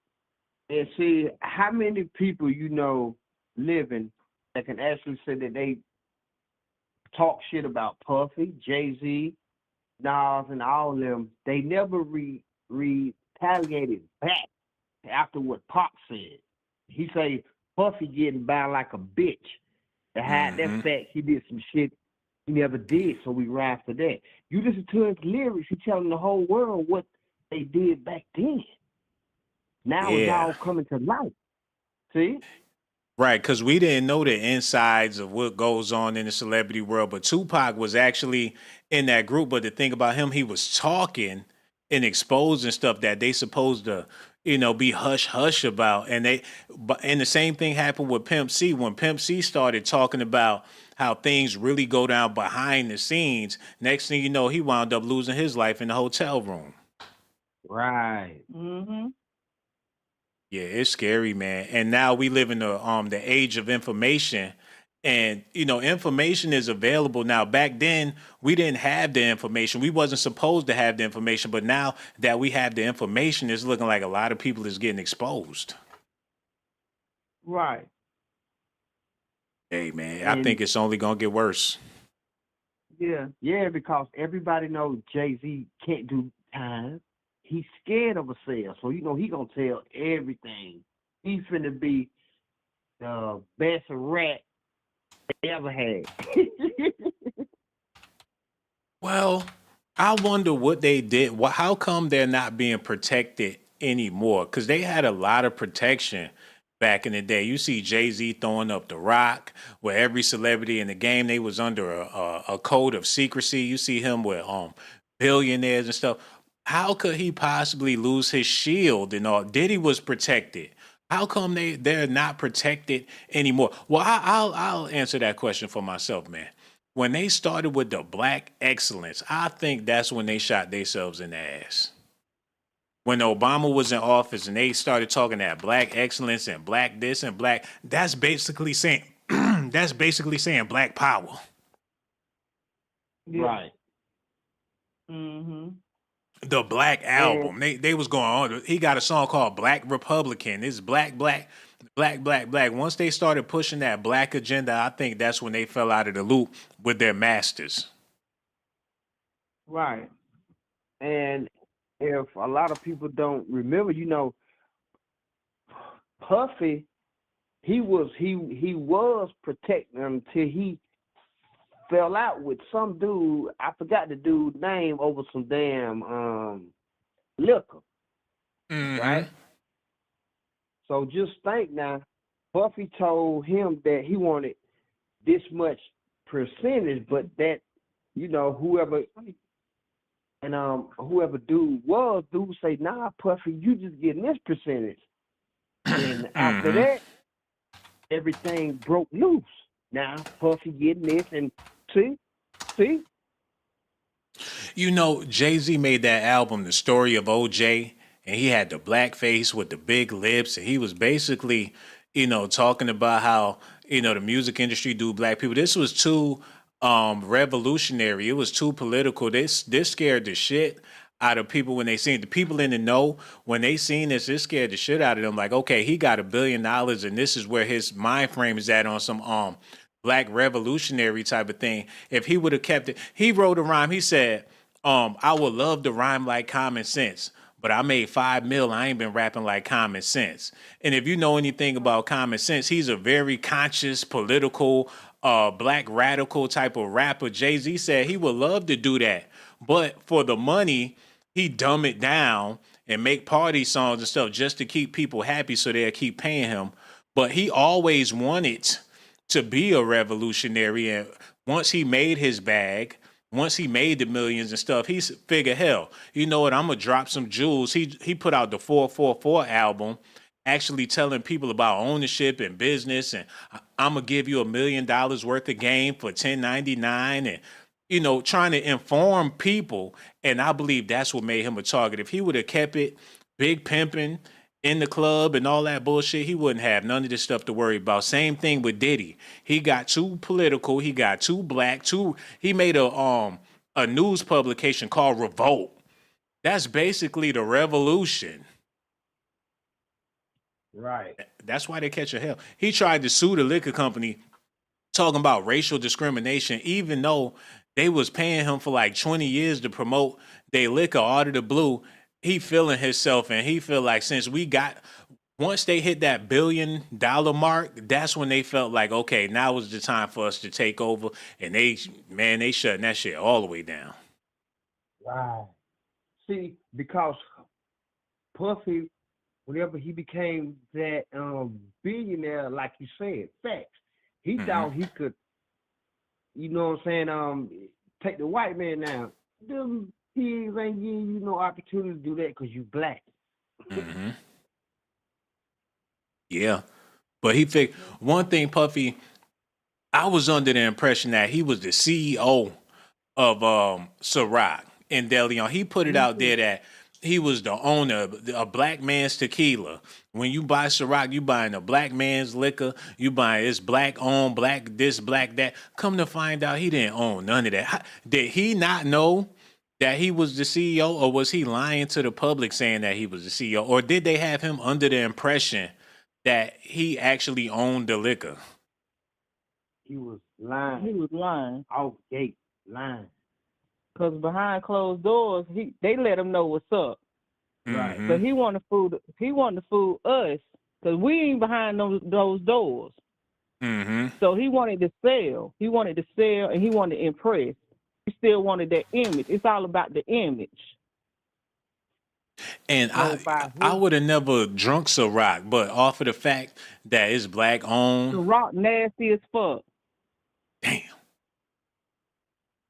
And see, how many people you know living that can actually say that they talk shit about Puffy, Jay-Z, Nas, and all of them, they never retaliated back after what Pop said. He say Puffy getting by like a bitch. To hide that fact, he did some shit he never did, so we ride for that. You listen to his lyrics, he telling the whole world what they did back then. Now it's all coming to light. See? Right, because we didn't know the insides of what goes on in the celebrity world, but Tupac was actually in that group. But the thing about him, he was talking and exposing stuff that they supposed to, be hush hush about. And the same thing happened with Pimp C. When Pimp C started talking about how things really go down behind the scenes, next thing you know, he wound up losing his life in the hotel room. Right. Mm-hmm. Yeah, it's scary, man. And now we live in the age of information, and information is available now. Back then, we didn't have the information. We wasn't supposed to have the information, but now that we have the information, it's looking like a lot of people is getting exposed. Right. Hey, man, I think it's only gonna get worse. Yeah, because everybody knows Jay-Z can't do time. He's scared of himself, so he gonna tell everything. He's finna be the best rat they ever had. Well, I wonder what they did. How come they're not being protected anymore? Because they had a lot of protection back in the day. You see Jay-Z throwing up the rock, where every celebrity in the game, they was under a code of secrecy. You see him with billionaires and stuff. How could he possibly lose his shield and all? Diddy was protected. How come they're not protected anymore? Well, I'll answer that question for myself, man. when they started with the black excellence, I think that's when they shot themselves in the ass. When Obama was in office and they started talking that black excellence and black this and black, that's basically saying that's basically saying black power. Yeah. Right. Mhm. The Black And Album. They was going on. He got a song called Black Republican. It's black, black, black, black, black. Once they started pushing that black agenda, I think that's when they fell out of the loop with their masters. right. And if a lot of people don't remember, you know, Puffy, he was protecting him till he fell out with some dude. I forgot the dude's name over some damn liquor, right? So just think now, Puffy told him that he wanted this much percentage, but that, you know, whoever dude say, nah, Puffy, you just getting this percentage. And after that, everything broke loose. Now Puffy getting this, and see, You know, Jay-Z made that album, The Story of OJ, and he had the black face with the big lips, and he was basically, talking about how, the music industry do black people. This was too revolutionary. It was too political. This scared the shit out of people when they seen the people in the know. When they seen this, it scared the shit out of them. Like, okay, he got $1 billion, and this is where his mind frame is at on some black revolutionary type of thing. If he would have kept it, he wrote a rhyme. He said, I would love to rhyme like common sense, but I made 5 mil. I ain't been rapping like common sense. And if you know anything about common sense, he's a very conscious, political, black radical type of rapper. Jay-Z said he would love to do that, but for the money, he dumb it down and make party songs and stuff just to keep people happy so they'll keep paying him. But he always wanted to be a revolutionary. And once he made his bag, once he made the millions and stuff, he figured, hell, you know what, I'm going to drop some jewels. He put out the 444 album, actually telling people about ownership and business. And I'm going to give you $1 million worth of game for 1099 and, trying to inform people. And I believe that's what made him a target. If he would have kept it big pimping in the club and all that bullshit, he wouldn't have none of this stuff to worry about. Same thing with Diddy. He got too political. He got too black. He made a news publication called Revolt. That's basically the revolution. right. That's why they catch a hell. He tried to sue the liquor company, talking about racial discrimination, even though they was paying him for like 20 years to promote their liquor out of the blue. He feeling himself, and he feel like once they hit that $1 billion mark, that's when they felt like, okay, now is the time for us to take over. And they shutting that shit all the way down. Right. See, because Puffy, whenever he became that billionaire, like you said, facts, he thought he could, you know what I'm saying, take the white man down. Them pigs ain't giving you no opportunity to do that because you black. Yeah. But he figured one thing, Puffy, I was under the impression that he was the CEO of Ciroc in De Leon. He put it out there that he was the owner of a black man's tequila. When you buy Ciroc, you buying a black man's liquor. You buying it's black owned, black this, black that. Come to find out, he didn't own none of that. Did he not know that he was the CEO, or was he lying to the public saying that he was the CEO, or did they have him under the impression that he actually owned the liquor? He was lying. He was lying. Off gate, lying. Cause behind closed doors, they let him know what's up. Right. So he wanted to fool us, cause we ain't behind those doors. So he wanted to sell. He wanted to sell, and he wanted to impress. He still wanted that image. It's all about the image. And I would have never drunk Ciroc, but off of the fact that it's black owned. Ciroc nasty as fuck. Damn.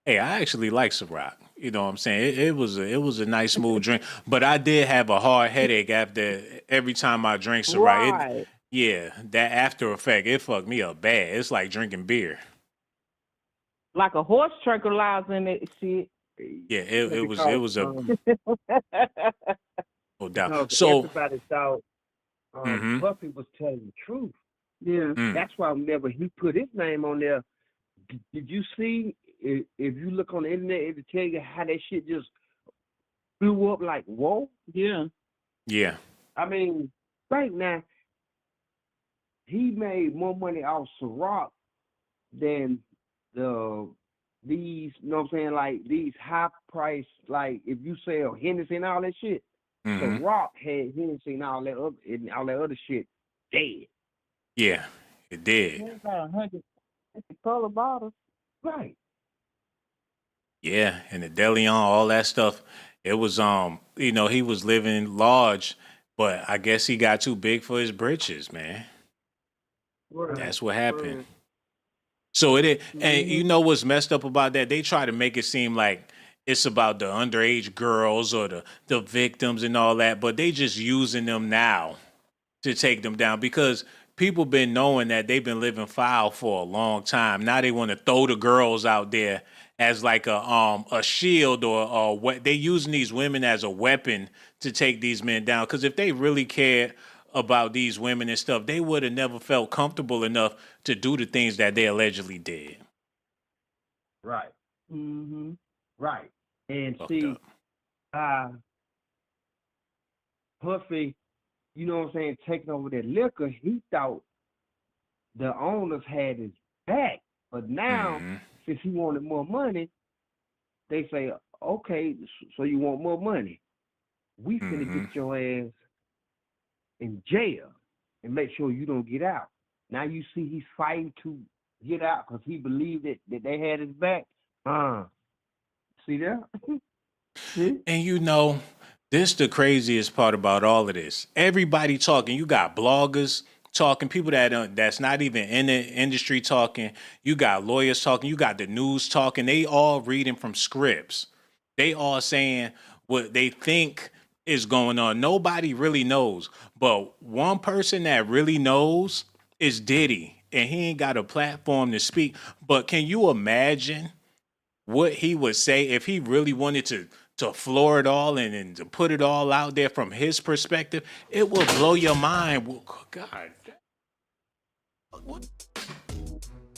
Hey, I actually like Ciroc. You know what I'm saying? It was a nice smooth drink, but I did have a hard headache after every time I drank Ciroc. Right. Yeah, that after effect, it fucked me up bad. It's like drinking beer. like a horse tranquilizer in that shit. Yeah, it was a no doubt. because So, everybody thought mm-hmm, Puffy was telling the truth. Yeah. That's why whenever he put his name on there, did you see? If you look on the internet, it'll tell you how that shit just blew up like whoa. Yeah. yeah, I mean, right now, he made more money off Ciroc than these, you know what I'm saying, like these high price, like if you sell Hennessy and all that shit, mm-hmm, Ciroc had Hennessy and all that other shit dead. yeah, it did. It's about 100 color bottles. Right. Yeah, and the Deleon, all that stuff. It was he was living large, but I guess he got too big for his britches, man. Right. That's what happened. So it is, and you know what's messed up about that? They try to make it seem like it's about the underage girls or the victims and all that, but they just using them now to take them down because people been knowing that they've been living foul for a long time. Now they want to throw the girls out there as like a shield or what they using these women as a weapon to take these men down. Because if they really cared about these women and stuff, they would have never felt comfortable enough to do the things that they allegedly did. Right. Mm-hmm. Right. And Fucked see, up. Puffy, you know what I'm saying, taking over that liquor, he thought the owners had his back. But now, Mhm. since he wanted more money, they say, okay, so you want more money. We finna Mhm. get your ass in jail and make sure you don't get out. Now you see he's fighting to get out because he believed that they had his back. See that? See? And you know, this the craziest part about all of this. Everybody talking. You got bloggers talking, people that's not even in the industry talking. You got lawyers talking. You got the news talking. They all reading from scripts. They all saying what they think is going on. Nobody really knows. But one person that really knows is Diddy. And he ain't got a platform to speak. But can you imagine what he would say if he really wanted to floor it all and to put it all out there from his perspective? It will blow your mind. Well, God. What?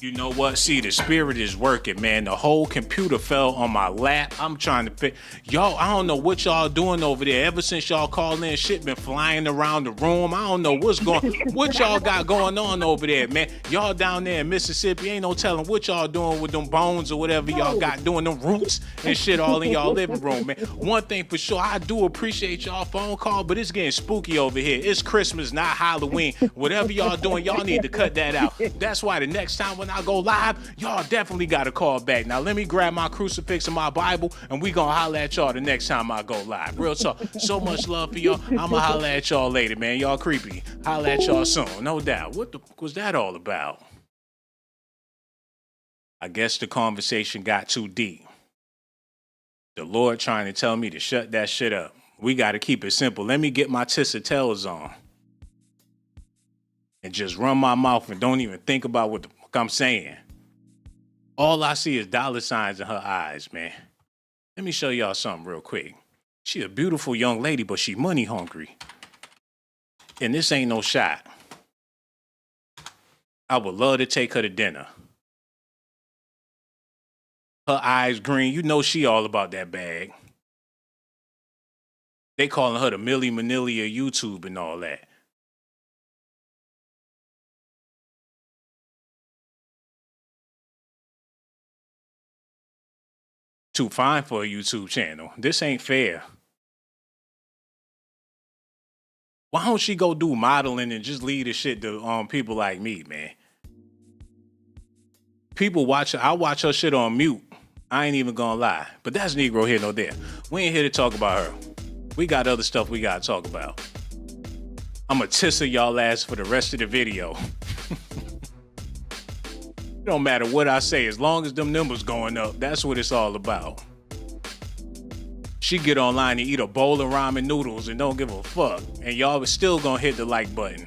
You know what? See, the spirit is working, man. The whole computer fell on my lap. I'm trying to fit. Y'all, I don't know what y'all doing over there. Ever since y'all called in, shit been flying around the room. I don't know what y'all got going on over there, man. Y'all down there in Mississippi, ain't no telling what y'all doing with them bones or whatever y'all got doing, them roots and shit all in y'all living room, man. One thing for sure, I do appreciate y'all phone call, but it's getting spooky over here. It's Christmas, not Halloween. Whatever y'all doing, y'all need to cut that out. That's why the next time when I go live, y'all definitely got to call back. Now, let me grab my crucifix and my Bible, and we gonna holler at y'all the next time I go live. Real talk. So much love for y'all. I'ma holler at y'all later, man. Y'all creepy. Holler at y'all soon, no doubt. What the fuck was that all about? I guess the conversation got too deep. The Lord trying to tell me to shut that shit up. We got to keep it simple. Let me get my tissy on and just run my mouth and don't even think about what the fuck I'm saying. All I see is dollar signs in her eyes, man. Let me show y'all something real quick. She a beautiful young lady, but she money hungry. And this ain't no shot. I would love to take her to dinner. Her eyes green. You know she all about that bag. They calling her the Milli Vanilli of YouTube and all that. Too fine for a YouTube channel. This ain't fair. Why don't she go do modeling and just leave the shit to people like me, man? People watch her. I watch her shit on mute. I ain't even gonna lie. But that's Negro here, no there. We ain't here to talk about her. We got other stuff we gotta talk about. I'ma tissa y'all ass for the rest of the video. It don't matter what I say, as long as them numbers going up, that's what it's all about. She get online and eat a bowl of ramen noodles and don't give a fuck. And y'all was still gonna hit the like button.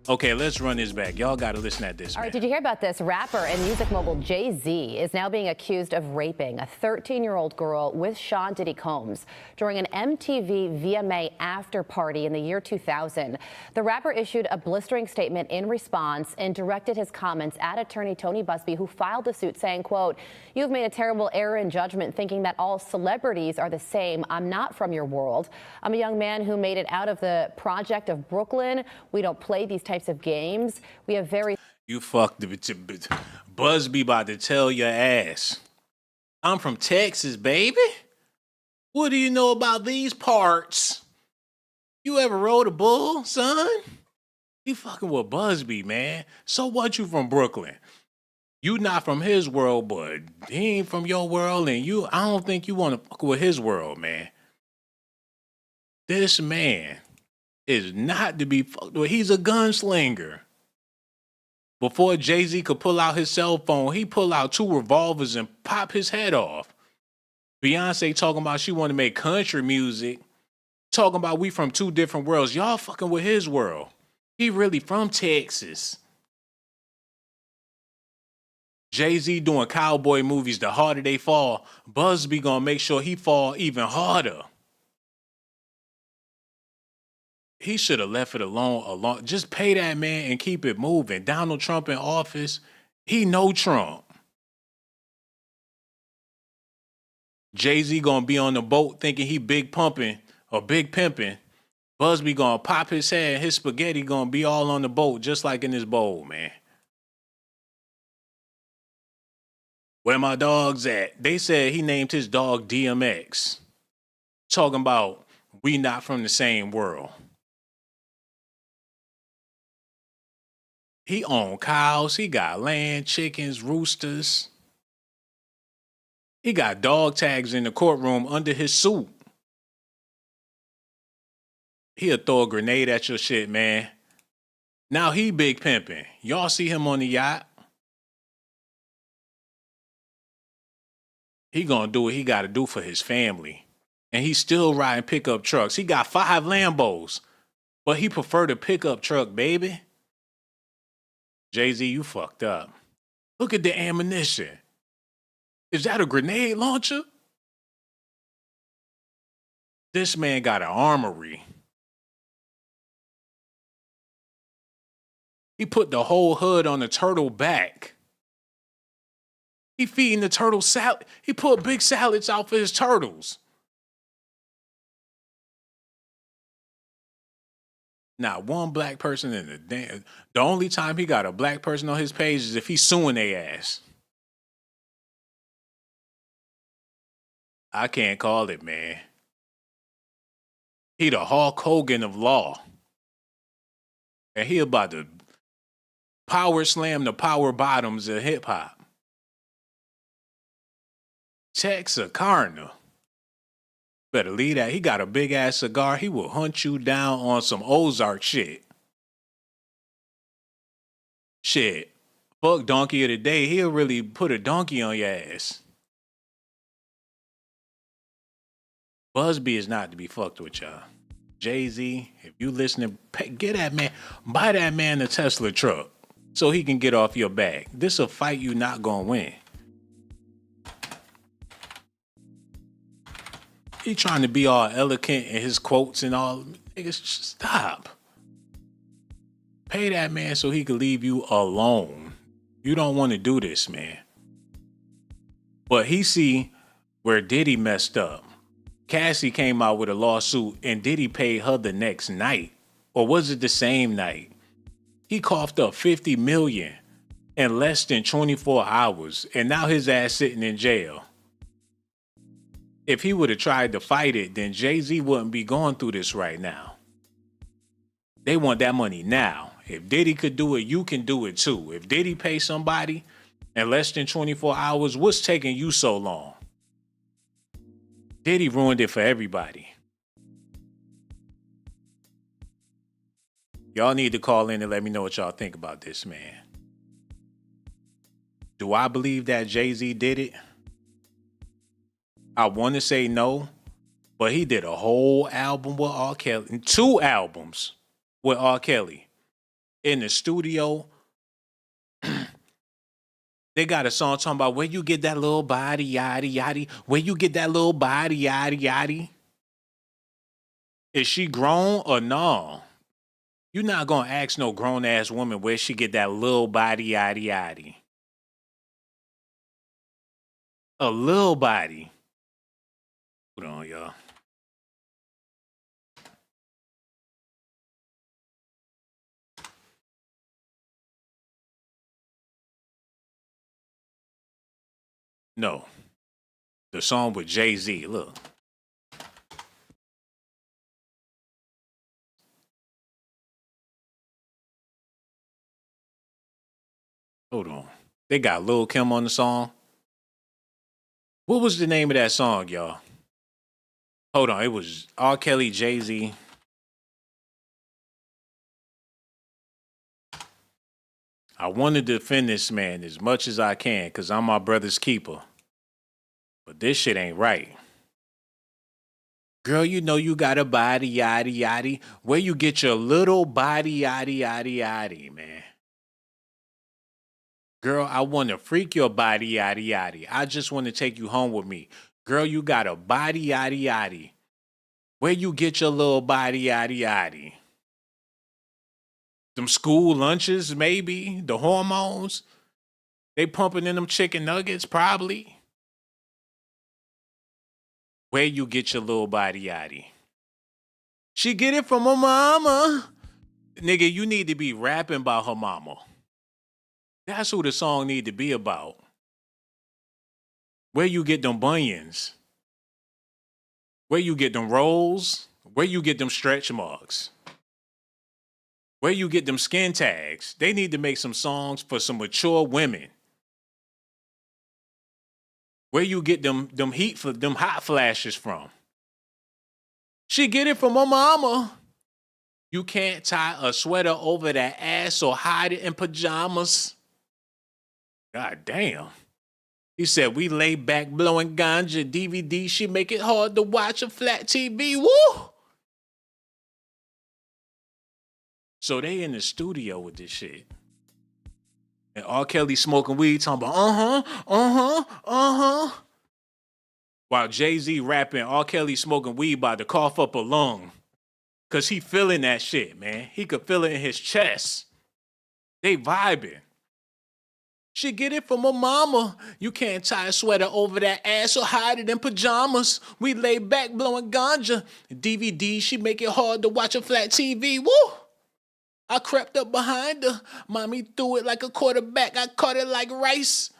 Okay, let's run this back. Y'all got to listen at this. All right, man. did you hear about this? Rapper and music mogul Jay-Z is now being accused of raping a 13-year-old girl with Shawn Diddy Combs during an MTV VMA after party in the year 2000. The rapper issued a blistering statement in response and directed his comments at attorney Tony Buzbee, who filed the suit, saying, quote, "You've made a terrible error in judgment thinking that all celebrities are the same. I'm not from your world. I'm a young man who made it out of the project of Brooklyn. We don't play these types of games. We have very..." You fucked it. Busby about to tell your ass. I'm from Texas, baby. What do you know about these parts? You ever rode a bull, son? He fucking with Busby, man. So what, you from Brooklyn? You not from his world, but he ain't from your world, and I don't think you want to fuck with his world, man. This man is not to be fucked with. He's a gunslinger. Before Jay-Z could pull out his cell phone, he pull out 2 revolvers and pop his head off. Beyonce talking about she want to make country music. Talking about we from 2 different worlds. Y'all fucking with his world. He really from Texas. Jay-Z doing cowboy movies. The harder they fall, Busby gonna make sure he fall even harder. He should have left it alone. Just pay that man and keep it moving. Donald Trump in office, he know Trump. Jay-Z gonna be on the boat thinking he big pumping or big pimping. Busby gonna pop his head and his spaghetti gonna be all on the boat just like in this bowl, man. Where my dogs at? They said he named his dog DMX. Talking about we not from the same world. He own cows, he got land, chickens, roosters. He got dog tags in the courtroom under his suit. He'll throw a grenade at your shit, man. Now he big pimping. Y'all see him on the yacht. He gonna do what he gotta do for his family. And he's still riding pickup trucks. He got 5 Lambos, but he prefer the pickup truck, baby. Jay-Z, you fucked up. Look at the ammunition. Is that a grenade launcher? This man got an armory. He put the whole hood on the turtle back. He feeding the turtle salad. He put big salads out for his turtles. Not one black person in the damn. The only time he got a black person on his page is if he's suing their ass. I can't call it, man. He the Hulk Hogan of law. And he about to power slam the power bottoms of hip hop. Texarkana. Better leave that. He got a big ass cigar. He will hunt you down on some Ozark shit. Shit. Fuck donkey of the day. He'll really put a donkey on your ass. Busby is not to be fucked with, y'all. Jay-Z, if you listening, get that man, buy that man a Tesla truck so he can get off your back. This a fight you not gonna win. He trying to be all eloquent in his quotes and all. Niggas, stop. Pay that man so he can leave you alone. You don't want to do this, man. But he see where Diddy messed up. Cassie came out with a lawsuit and Diddy paid her the next night. Or was it the same night? He coughed up $50 million in less than 24 hours. And now his ass sitting in jail. If he would have tried to fight it, then Jay-Z wouldn't be going through this right now. They want that money now. If Diddy could do it, you can do it too. If Diddy pays somebody in less than 24 hours, what's taking you so long? Diddy ruined it for everybody. Y'all need to call in and let me know what y'all think about this, man. Do I believe that Jay-Z did it? I want to say no, but he did a whole album with R. Kelly, 2 albums with R. Kelly. in the studio. They got a song talking about where you get that little body, yaddy, yaddy. Where you get that little body, yaddy, yaddy. Is she grown or no? You're not going to ask no grown-ass woman where she get that little body, yaddy, yaddy. A little body. Hold on, y'all. No. The song with Jay-Z. Look. Hold on. They got Lil' Kim on the song. What was the name of that song, y'all? Hold on. It was R. Kelly, Jay-Z. I want to defend this man as much as I can because I'm my brother's keeper. But this shit ain't right. Girl, you know you got a body, yaddy, yaddy. Where you get your little body, yaddy, yaddy, yaddy, man? Girl, I want to freak your body, yaddy, yaddy. I just want to take you home with me. Girl, you got a body, yaddy, yaddy. Where you get your little body, yaddy, yaddy? Them school lunches, maybe? The hormones? They pumping in them chicken nuggets, probably. Where you get your little body, yaddy? She get it from her mama. Nigga, you need to be rapping about her mama. That's who the song need to be about. Where you get them bunions? Where you get them rolls? Where you get them stretch marks? Where you get them skin tags? They need to make some songs for some mature women. Where you get them hot flashes from? She get it from her mama. You can't tie a sweater over that ass or hide it in pajamas. God damn. He said, we lay back blowing ganja DVD. She make it hard to watch a flat TV. Woo! So they in the studio with this shit. And R. Kelly smoking weed, talking about, While Jay-Z rapping, R. Kelly smoking weed about to cough up a lung. Because he feeling that shit, man. He could feel it in his chest. They vibing. She get it from her mama. You can't tie a sweater over that ass or hide it in pajamas. We lay back blowing ganja. DVD, she make it hard to watch a flat TV. Woo! I crept up behind her. Mommy threw it like a quarterback. I caught it like rice.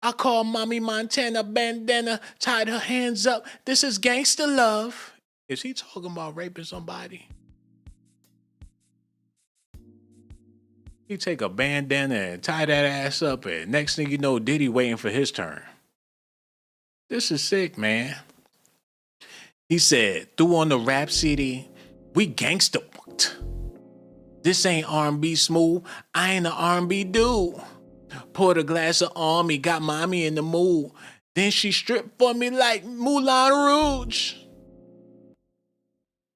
I called Mommy Montana bandana, tied her hands up. This is gangster love. Is he talking about raping somebody? He take a bandana and tie that ass up, and next thing you know, Diddy waiting for his turn. This is sick, man. He said, threw on the rap CD, we gangster booked. This ain't R&B smooth. I ain't an R&B dude. Poured a glass of Army, got mommy in the mood. Then she stripped for me like Moulin Rouge.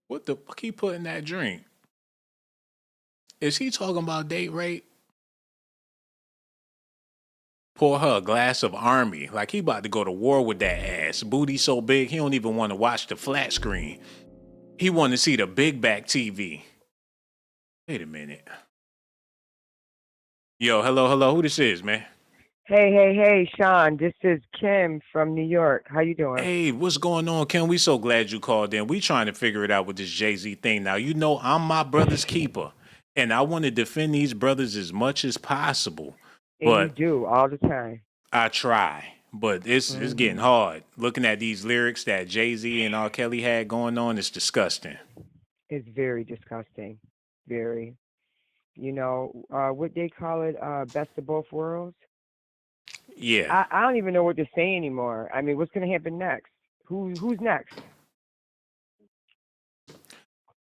What the fuck he put in that drink? Is he talking about date rape? Pour her a glass of Army, like he about to go to war with that ass. Booty so big, he don't even want to watch the flat screen. He want to see the big back TV. Wait a minute. Yo, hello. Who this is, man? Hey, Shawn. This is Kim from New York. How you doing? Hey, what's going on, Kim? We so glad you called in. We trying to figure it out with this Jay-Z thing. Now, you know I'm my brother's keeper, and I want to defend these brothers as much as possible. And But you do all the time. I try, but it's getting hard. Looking at these lyrics that Jay-Z and R. Kelly had going on, it's disgusting. It's very disgusting. Very. You know, what they call it, best of both worlds? Yeah. I don't even know what to say anymore. I mean, what's going to happen next? Who's next?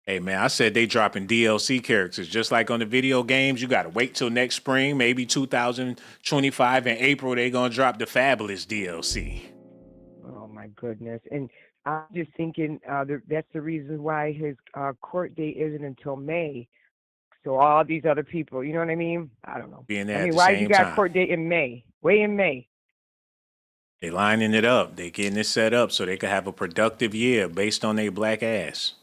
Hey, man, I said they dropping DLC characters. Just like on the video games, you got to wait till next spring, maybe 2025 in April, they going to drop the Fabulous DLC. Oh, my goodness. And I'm just thinking that's the reason why his court date isn't until May. So all these other people, you know what I mean? I don't know. Being I there at mean, the why you same got a time. court date in May? Way in May. They lining it up. They getting it set up so they could have a productive year based on their black ass.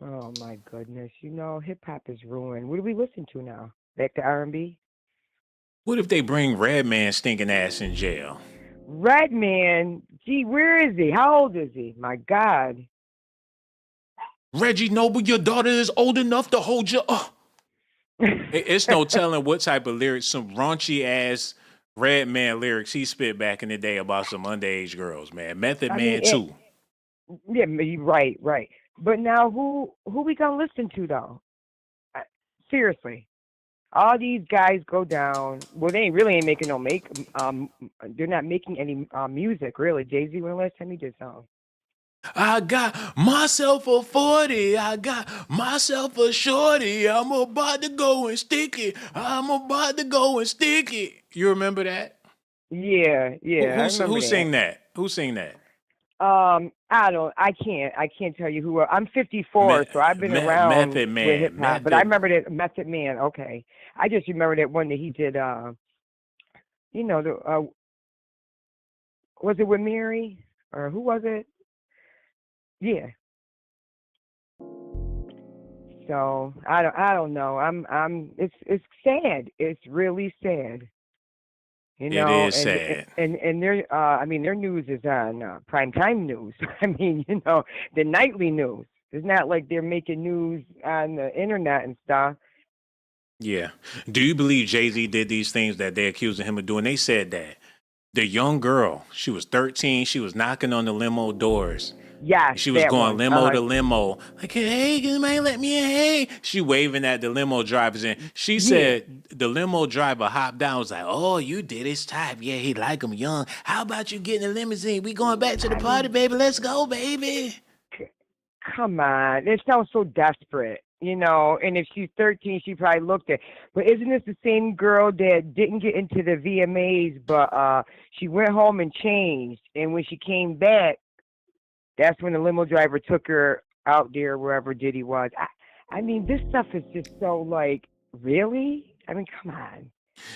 Oh my goodness. You know, hip hop is ruined. What do we listen to now? Back to R&B? What if they bring Redman stinking ass in jail? Redman, gee, where is he? How old is he? My God. Reggie Noble, your daughter is old enough to hold you. It's no telling what type of lyrics, some raunchy ass Redman lyrics he spit back in the day about some underage girls, man. Method I Man mean, too. yeah, right, right. But now who we gonna listen to though? Seriously, all these guys go down. Well, they really ain't making they're not making any music really. Jay-Z, when the last time he did something? I got myself a 40. I got myself a shorty. I'm about to go and stick it. I'm about to go and stick it. You remember that? Yeah, I remember Who that. sing that? Who sing that? I can't tell you who. I'm 54, so I've been around Method with hip Man. hop, but I remember that Method Man. Okay, I just remember that one that he did. You know, was it with Mary or who was it? Yeah. So I don't know. It's sad. It's really sad. You It know, is sad. and their I mean their news is on primetime news. I mean, you know, the nightly news. It's not like they're making news on the internet and stuff. Yeah. Do you believe Jay-Z did these things that they're accusing him of doing? They said that the young girl, she was 13, she was knocking on the limo doors. Yes, She was that going one. limo to limo, like, hey, can somebody let me in? Hey, she waving at the limo drivers, and she said the limo driver hopped down, was like, oh, you did his type. Yeah, he like him young. How about you getting a limousine? We going back to the party, baby. Let's go, baby. Come on, it sounds so desperate, you know. And if she's 13, she probably looked at. But isn't this the same girl that didn't get into the VMAs, but she went home and changed, and when she came back, that's when the limo driver took her out there wherever Diddy was. I mean, this stuff is just so like, really? I mean, come on.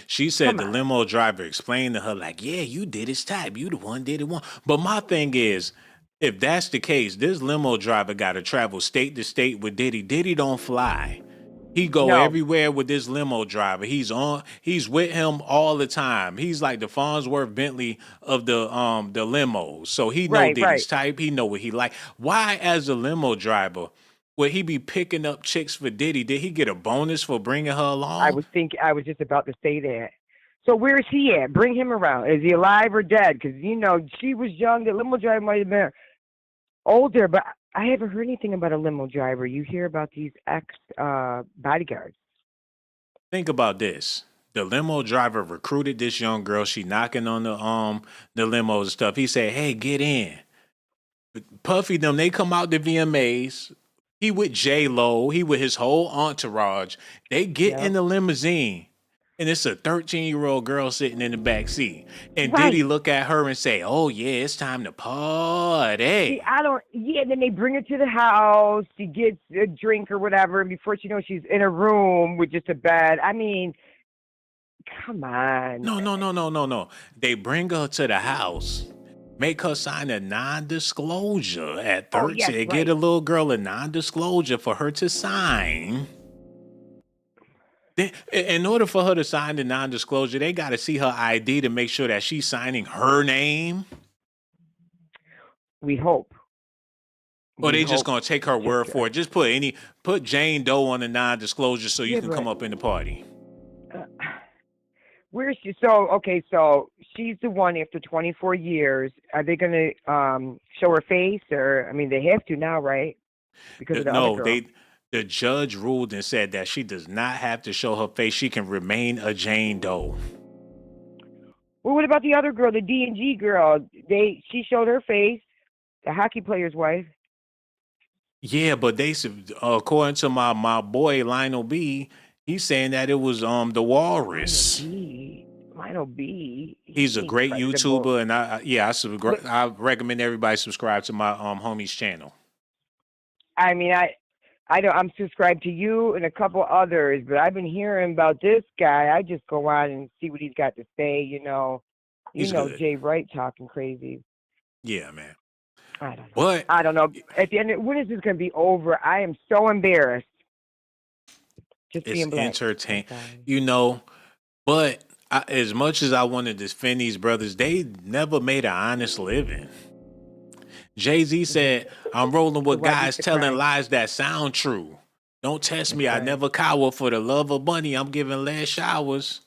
She said the limo driver explained to her, like, yeah, you did his type. You the one did it one. But my thing is, if that's the case, this limo driver got to travel state to state with Diddy. Diddy don't fly. He go everywhere with this limo driver. He's with him all the time. He's like the Farnsworth Bentley of the limos. So he know Diddy's type. He know what he like. Why, as a limo driver, would he be picking up chicks for Diddy? Did he get a bonus for bringing her along? I was just about to say that. So where's he at? Bring him around. Is he alive or dead? Because, you know, she was young. The limo driver might have been older, but I haven't heard anything about a limo driver. You hear about these bodyguards. Think about this. The limo driver recruited this young girl. She knocking on the limos and stuff. He said, hey, get in. Puffy them, they come out the VMAs. He with J-Lo. He with his whole entourage. They get in the limousine. And it's a 13-year-old girl sitting in the back seat. And Diddy look at her and say, oh, yeah, it's time to party. See, then they bring her to the house. She gets a drink or whatever. And before she knows, she's in a room with just a bed. I mean, come on. No. They bring her to the house, make her sign a non-disclosure at 13. Oh, yes, Get a little girl a non-disclosure for her to sign. In order for her to sign the non-disclosure, they got to see her ID to make sure that she's signing her name. We hope. Or they just gonna take her word for it. Just put Jane Doe on the non-disclosure so you can come up in the party. Where is she? So she's the one after 24 years. Are they gonna show her face, or I mean, they have to now, right? Because of the other girl. The judge ruled and said that she does not have to show her face. She can remain a Jane Doe. Well, what about the other girl, the D&G girl? She showed her face, the hockey player's wife. Yeah, but they, according to my boy Lionel B, he's saying that it was the Walrus. Lionel B. He's a great YouTuber, and I recommend everybody subscribe to my homie's channel. I mean, I'm subscribed to you and a couple others, but I've been hearing about this guy. I just go on and see what he's got to say. He's good. Jay Wright talking crazy. Yeah, man. I don't know. But I don't know. At the end, when is this going to be over? I am so embarrassed. Just it's being black. entertaining, I'm sorry. But as much as I want to defend these brothers, they never made an honest living. Jay-Z said, I'm rolling with guys telling lies that sound true. Don't test me. I never cower for the love of money. I'm giving last showers.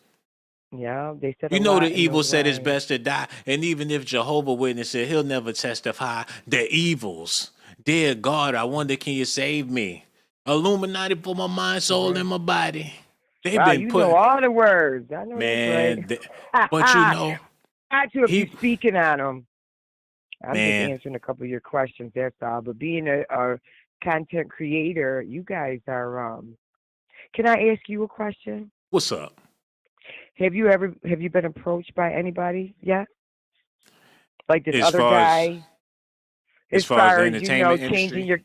Yeah, they said You know the evil said it's best to die. And even if Jehovah Witness said he'll never testify, the evils. Dear God, I wonder, can you save me? Illuminati for my mind, soul, and my body. They've been you put. know all the words. I know Man, that's right. but you know. Not to if you're speaking on them. I'm just Man. answering a couple of your questions, that's all. But being a content creator, you guys are. Can I ask you a question? What's up? Have you been approached by anybody yet? Like this As other far guy? As far as the entertainment industry? Changing your.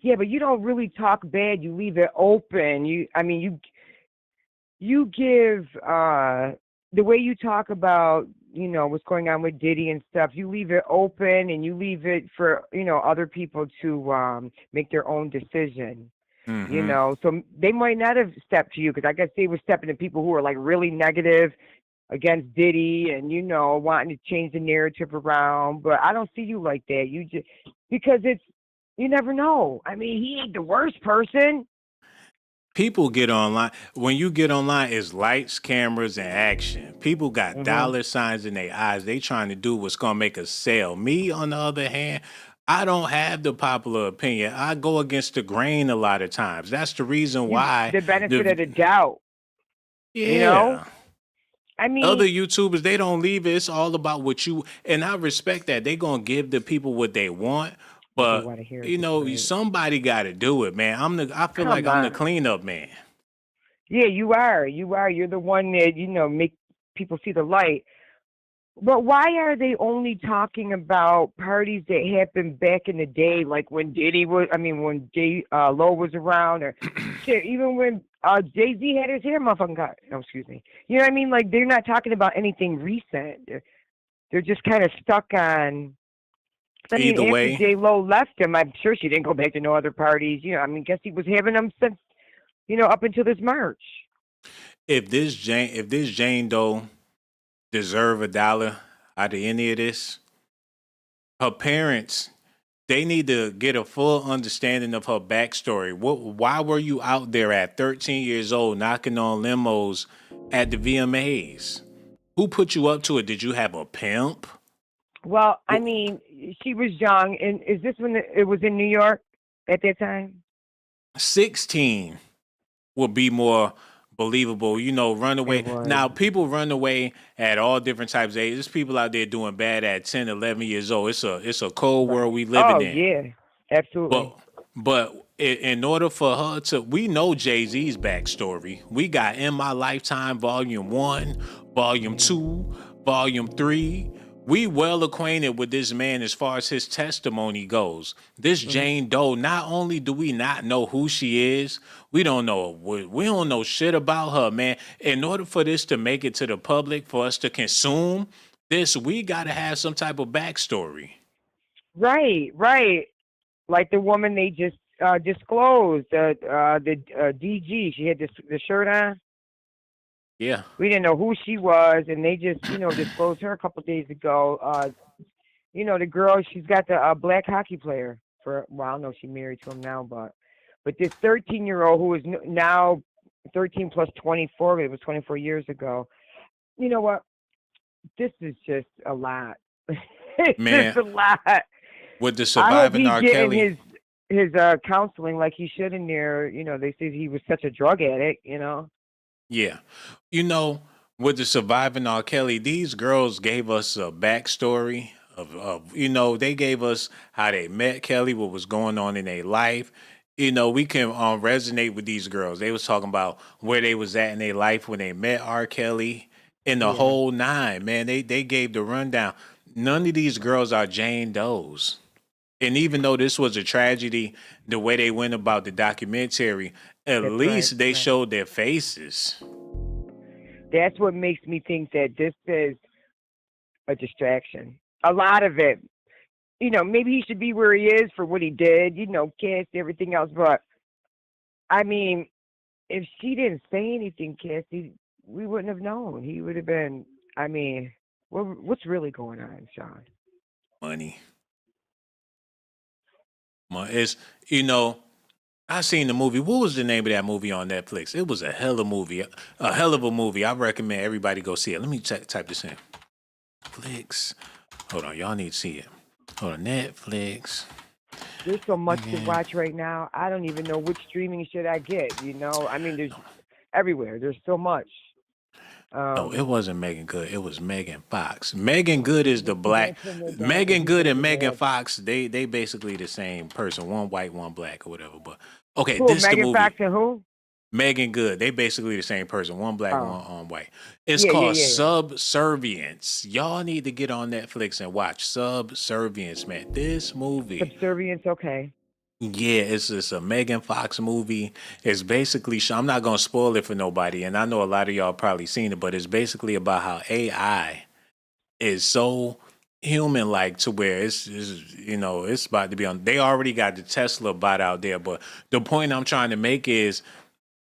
Yeah, but you don't really talk bad. You leave it open. You give the way you talk about what's going on with Diddy and stuff. You leave it open and you leave it for other people to make their own decision. Mm-hmm. So they might not have stepped to you because I guess they were stepping to people who are like really negative against Diddy and wanting to change the narrative around. But I don't see you like that. You just because you never know. I mean, he ain't the worst person. People get online. When you get online, it's lights, cameras, and action. People got dollar signs in their eyes. They trying to do what's going to make a sale. Me, on the other hand, I don't have the popular opinion. I go against the grain a lot of times. That's the reason why. The benefit of the doubt. Yeah. I mean, other YouTubers, they don't leave it. It's all about what you, and I respect that. They going to give the people what they want. But, somebody got to do it, man. I feel like I'm the cleanup man. Yeah, you are. You're the one that, make people see the light. But why are they only talking about parties that happened back in the day, like when when Low was around, or shit, even when Jay-Z had his hair motherfucking cut. No, excuse me. You know what I mean? Like, they're not talking about anything recent. They're just kind of stuck on... Either way, after J-Lo left him, I'm sure she didn't go back to no other parties. Guess he was having them since, up until this March. If this Jane Doe deserve $1 out of any of this, her parents, they need to get a full understanding of her backstory. Why were you out there at 13 years old knocking on limos at the VMAs? Who put you up to it? Did you have a pimp? Well, she was young, and is this when it was in New York at that time? 16 would be more believable. Run away. Now, people run away at all different types of ages. There's people out there doing bad at 10, 11 years old. It's a cold world we living in. Oh, yeah, absolutely. But in order for her to, we know Jay-Z's backstory. We got In My Lifetime, Volume 1, Volume 2, Volume 3. We well acquainted with this man as far as his testimony goes. This Jane Doe, not only do we not know who she is, we don't know shit about her, man. In order for this to make it to the public, for us to consume this, we got to have some type of backstory. Right. Like the woman they just disclosed, the DG, she had the shirt on. Yeah. We didn't know who she was, and they just, disclosed her a couple of days ago. The girl, she's got the black hockey player I don't know if she's married to him now, but this 13-year-old who is now 13 plus 24, it was 24 years ago. You know what? This is just a lot. It's just a lot. With the surviving R. Kelly. His counseling like he should in there. They said he was such a drug addict, Yeah. With the surviving R. Kelly, these girls gave us a backstory of they gave us how they met Kelly, what was going on in their life. We can resonate with these girls. They was talking about where they was at in their life when they met R. Kelly and the whole nine, man. They gave the rundown. None of these girls are Jane Does. And even though this was a tragedy, the way they went about the documentary, at That's least right. they Right. showed their faces. That's what makes me think that this is a distraction. A lot of it, maybe he should be where he is for what he did, Cassie, everything else. But I mean, if she didn't say anything, Cassie, we wouldn't have known. He would have been. I mean, what's really going on, Shawn? Money. It's, you know, I seen the movie. What was the name of that movie on Netflix? It was a hell of a movie. A hell of a movie. I recommend everybody go see it. Let me type this in. Netflix. Hold on. Y'all need to see it. Hold on. Netflix. There's so much to watch right now. I don't even know which streaming should I get. I mean, there's everywhere. There's so much. No, it wasn't Megan Good. It was Megan Fox. Megan Good is the black. Megan Good and Megan Fox, they basically the same person. One white, one black, or whatever. But okay, Who, this the Megan movie. Fox and who? Megan Good. They basically the same person. One black, Oh. one white. It's Yeah, called yeah. Subservience. Y'all need to get on Netflix and watch Subservience, man. This movie. Subservience, okay. Yeah, it's just a Megan Fox movie. It's basically, I'm not going to spoil it for nobody, and I know a lot of y'all probably seen it, but it's basically about how AI is so human-like to where it's about to be on. They already got the Tesla bot out there, but the point I'm trying to make is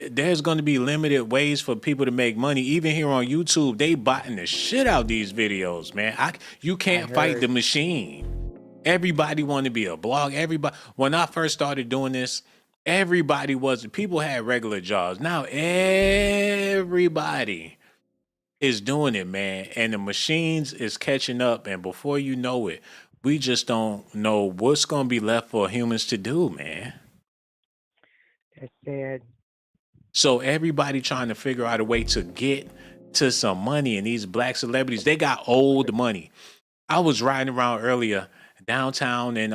there's going to be limited ways for people to make money. Even here on YouTube, they botting the shit out these videos, man. You can't fight the machine. Everybody wanted to be a blog. Everybody, when I first started doing this, people had regular jobs. Now everybody is doing it, man. And the machines is catching up. And before you know it, we just don't know what's going to be left for humans to do, man. That's sad. So everybody trying to figure out a way to get to some money. And these black celebrities, they got old money. I was riding around earlier downtown in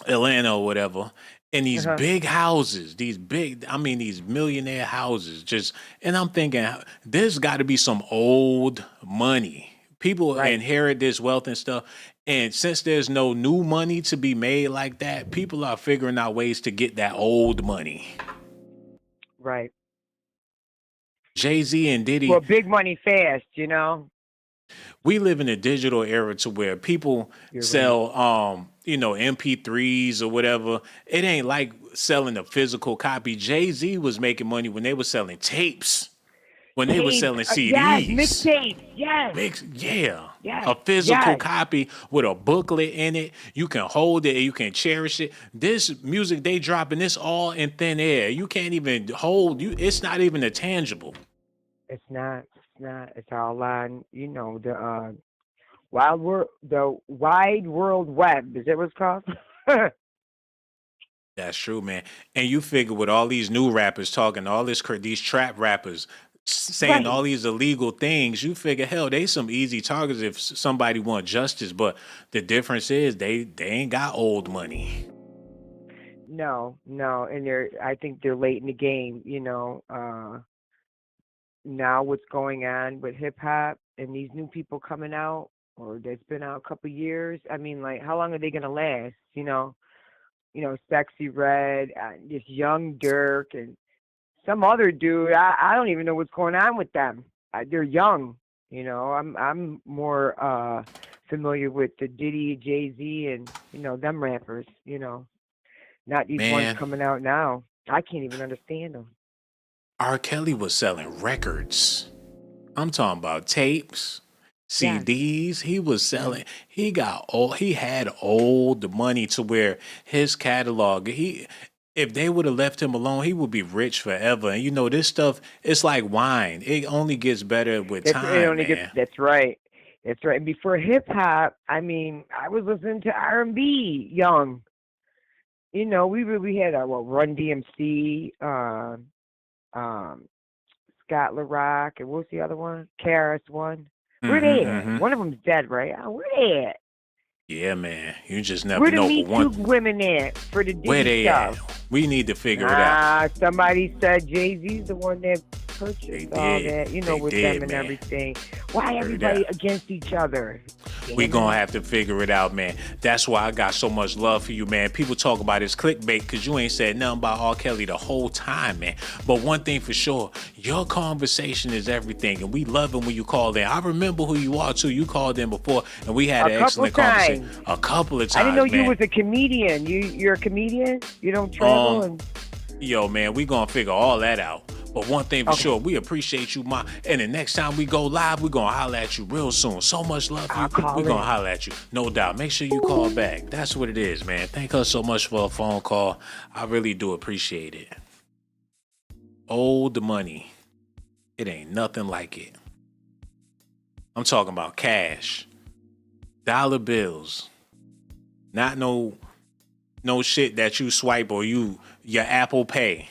Atlanta or whatever, and these big houses, these millionaire houses, and I'm thinking, there's got to be some old money. People inherit this wealth and stuff, and since there's no new money to be made like that, people are figuring out ways to get that old money. Right. Jay-Z and Diddy. Well, big money fast, We live in a digital era to where people sell, MP3s or whatever. It ain't like selling a physical copy. Jay-Z was making money when they were selling tapes, when they were selling CDs. Yes, mixtapes, yes. A physical copy with a booklet in it. You can hold it, you can cherish it. This music they dropping, this all in thin air. You can't even hold you. It's not even a tangible. It's not. It's all on, the wide world web. Is that what it's called? That's true, man. And you figure with all these new rappers talking, all these trap rappers saying all these illegal things, you figure, hell, they some easy targets if somebody want justice. But the difference is they ain't got old money. No, and I think they're late in the game. Now what's going on with hip hop and these new people coming out, or that's been out a couple of years. I mean, like, how long are they gonna last? Sexy Red, this young Dirk, and some other dude. I don't even know what's going on with them. They're young. I'm more familiar with the Diddy, Jay-Z, and them rappers. Not these ones coming out now. I can't even understand them. R. Kelly was selling records. I'm talking about tapes, CDs. He was selling. He had old money to where his catalog. If they would have left him alone, he would be rich forever. And this stuff, it's like wine. It only gets better with time. That's right. And before hip hop, I mean, I was listening to R&B young. We really had Run DMC. Scott LaRock, and what's the other one? Karis one. Where they at? One of them's dead, right? Where they at? Yeah, man. You just never know. Where the Me Too women at for the Diddy Where they stuff? at? We need to figure it out. Somebody said Jay-Z's the one that purchased They all did. that, you know, They with did, them and man. everything. Why Heard everybody that. against each other? We Damn gonna it. have to figure it out, man. That's why I got so much love for you, man. People talk about this clickbait because you ain't said nothing about R. Kelly the whole time, man. But one thing for sure, your conversation is everything, and we love it when you call in. I remember who you are too. You called in before, and we had A an couple excellent conversation. times. A couple of times, I didn't know man. you was a comedian. You're a comedian? You don't travel and Yo, man, we gonna figure all that out. But one thing for Okay. sure, we appreciate you, Ma. And the next time we go live, we gonna holler at you real soon. So much love for you. I'll call We gonna in. holler at you. No doubt. Make sure you call back. That's what it is, man. Thank her so much for a phone call. I really do appreciate it. Old money. It ain't nothing like it. I'm talking about cash. Dollar bills. Not no shit that you swipe or your Apple Pay.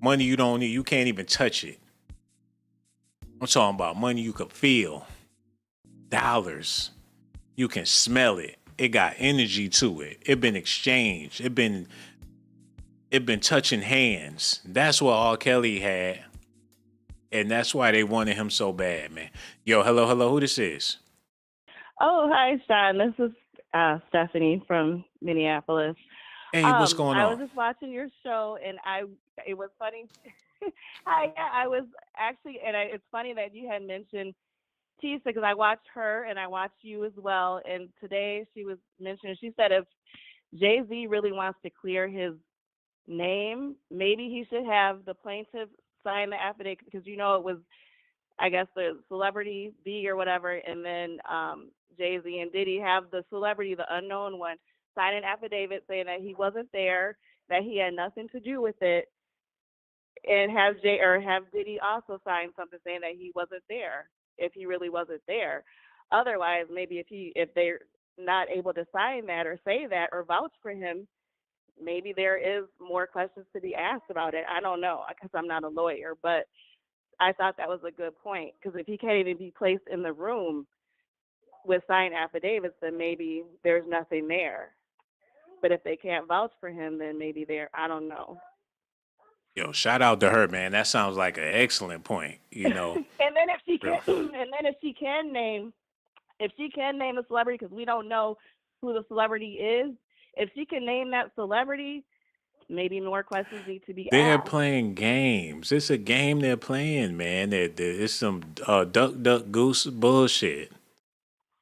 Money you don't need. You can't even touch it. I'm talking about money you could feel. Dollars. You can smell it. It got energy to it. It been exchanged. It been touching hands. That's what R. Kelly had. And that's why they wanted him so bad, man. Yo, hello. Who this is? Oh, hi, Shawn. This is Stephanie from Minneapolis. Hey, what's going I was on? just watching your show, and it was funny. Hi, yeah, I was actually, it's funny that you had mentioned Tisa because I watched her and I watched you as well. And today she was mentioning, she said if Jay-Z really wants to clear his name, maybe he should have the plaintiff sign the affidavit because it was, I guess, the celebrity B or whatever, and then Jay-Z and Diddy have the celebrity, the unknown one, sign an affidavit saying that he wasn't there, that he had nothing to do with it, and have Diddy also sign something saying that he wasn't there if he really wasn't there. Otherwise, maybe if they're not able to sign that or say that or vouch for him, maybe there is more questions to be asked about it. I don't know because I'm not a lawyer, but I thought that was a good point because if he can't even be placed in the room with signed affidavits, then maybe there's nothing there. But if they can't vouch for him, then maybe I don't know. Yo, shout out to her, man. That sounds like an excellent point. And then if she Real. can name a celebrity, because we don't know who the celebrity is, if she can name that celebrity, maybe more questions need to be They're asked. playing games. It's a game they're playing, man. It's some duck goose bullshit.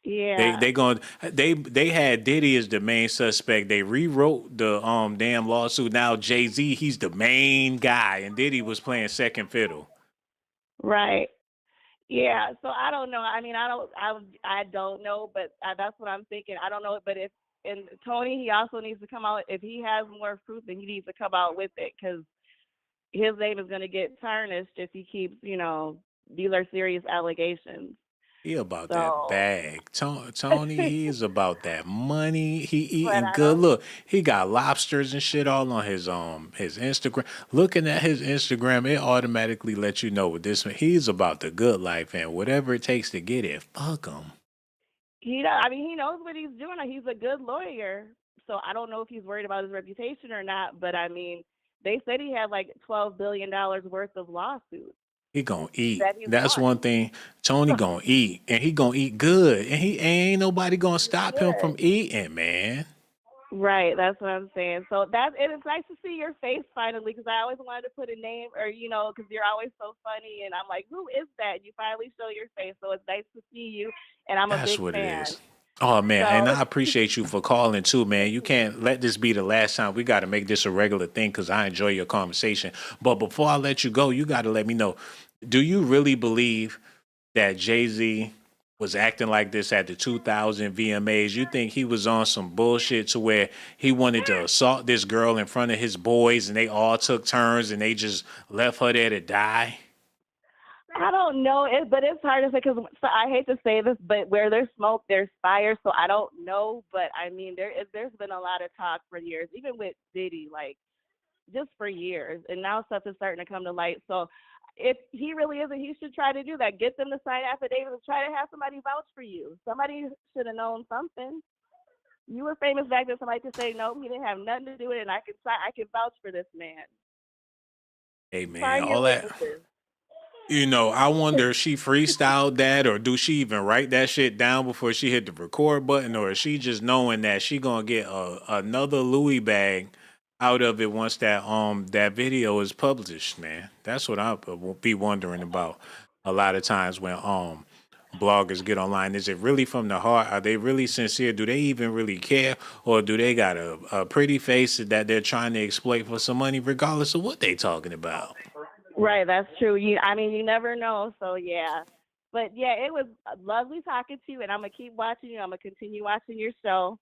Yeah. They had Diddy as the main suspect. They rewrote the damn lawsuit. Now Jay-Z, he's the main guy, and Diddy was playing second fiddle. Right. Yeah. So I don't know. I mean, I don't know, but that's what I'm thinking. I don't know, but and Tony, he also needs to come out. If he has more proof, then he needs to come out with it because his name is going to get tarnished if he keeps, these are serious allegations. He about that bag. Tony, he's about that money. He eating I good. don't- Look, he got lobsters and shit all on his Instagram. Looking at his Instagram, it automatically lets you know what this man. He's about the good life and whatever it takes to get it. Fuck him. He knows what he's doing. He's a good lawyer. So I don't know if he's worried about his reputation or not, but I mean, they said he had like $12 billion worth of lawsuits. He gonna eat. That he's That's won. one thing. Tony gonna eat, and he gonna eat good, and he ain't nobody gonna stop him from eating, man. Right, that's what I'm saying. So it's nice to see your face finally, because I always wanted to put a name, or because you're always so funny, and I'm like, who is that? You finally show your face, so it's nice to see you, and I'm That's a big what fan. it is. Oh man, and So- I appreciate you for calling too, man. You can't let this be the last time. We got to make this a regular thing because I enjoy your conversation. But before I let you go, you got to let me know: do you really believe that Jay-Z was acting like this at the 2000 VMAs? You think he was on some bullshit to where he wanted to assault this girl in front of his boys, and they all took turns, and they just left her there to die? I don't know, but it's hard to say because I hate to say this, but where there's smoke, there's fire. So I don't know, but I mean, there's been a lot of talk for years, even with Diddy, like just for years, and now stuff is starting to come to light. So if he really isn't, he should try to do that. Get them to sign affidavits and try to have somebody vouch for you. Somebody should have known something. You were famous back then. Somebody could say, no, he didn't have nothing to do with it, and I can vouch for this man. Hey man, Find your all that. witnesses. You know, I wonder if she freestyled that or do she even write that shit down before she hit the record button, or is she just knowing that she gonna get another Louis bag out of it once that video is published, man. That's what I will be wondering about a lot of times when bloggers get online. Is it really from the heart? Are they really sincere? Do they even really care? Or do they got a pretty face that they're trying to exploit for some money regardless of what they talking about? Right, that's true. I mean, you never know. So yeah, but yeah, it was lovely talking to you, and I'm gonna keep watching you. I'm gonna continue watching your show.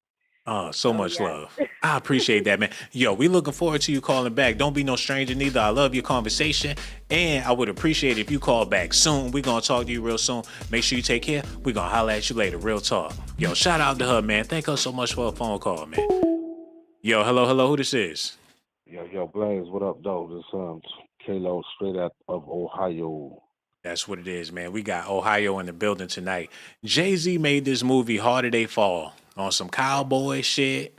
Oh, so So much yes. love. I appreciate that, man. Yo, we looking forward to you calling back. Don't be no stranger neither. I love your conversation. And I would appreciate it if you call back soon. We're going to talk to you real soon. Make sure you take care. We're going to holler at you later. Real talk. Yo, shout out to her, man. Thank her so much for a phone call, man. Yo, hello. Who this is? Yo, Blaze, what up, though? This Kalo straight out of Ohio. That's what it is, man. We got Ohio in the building tonight. Jay-Z made this movie Harder They Fall on some cowboy shit.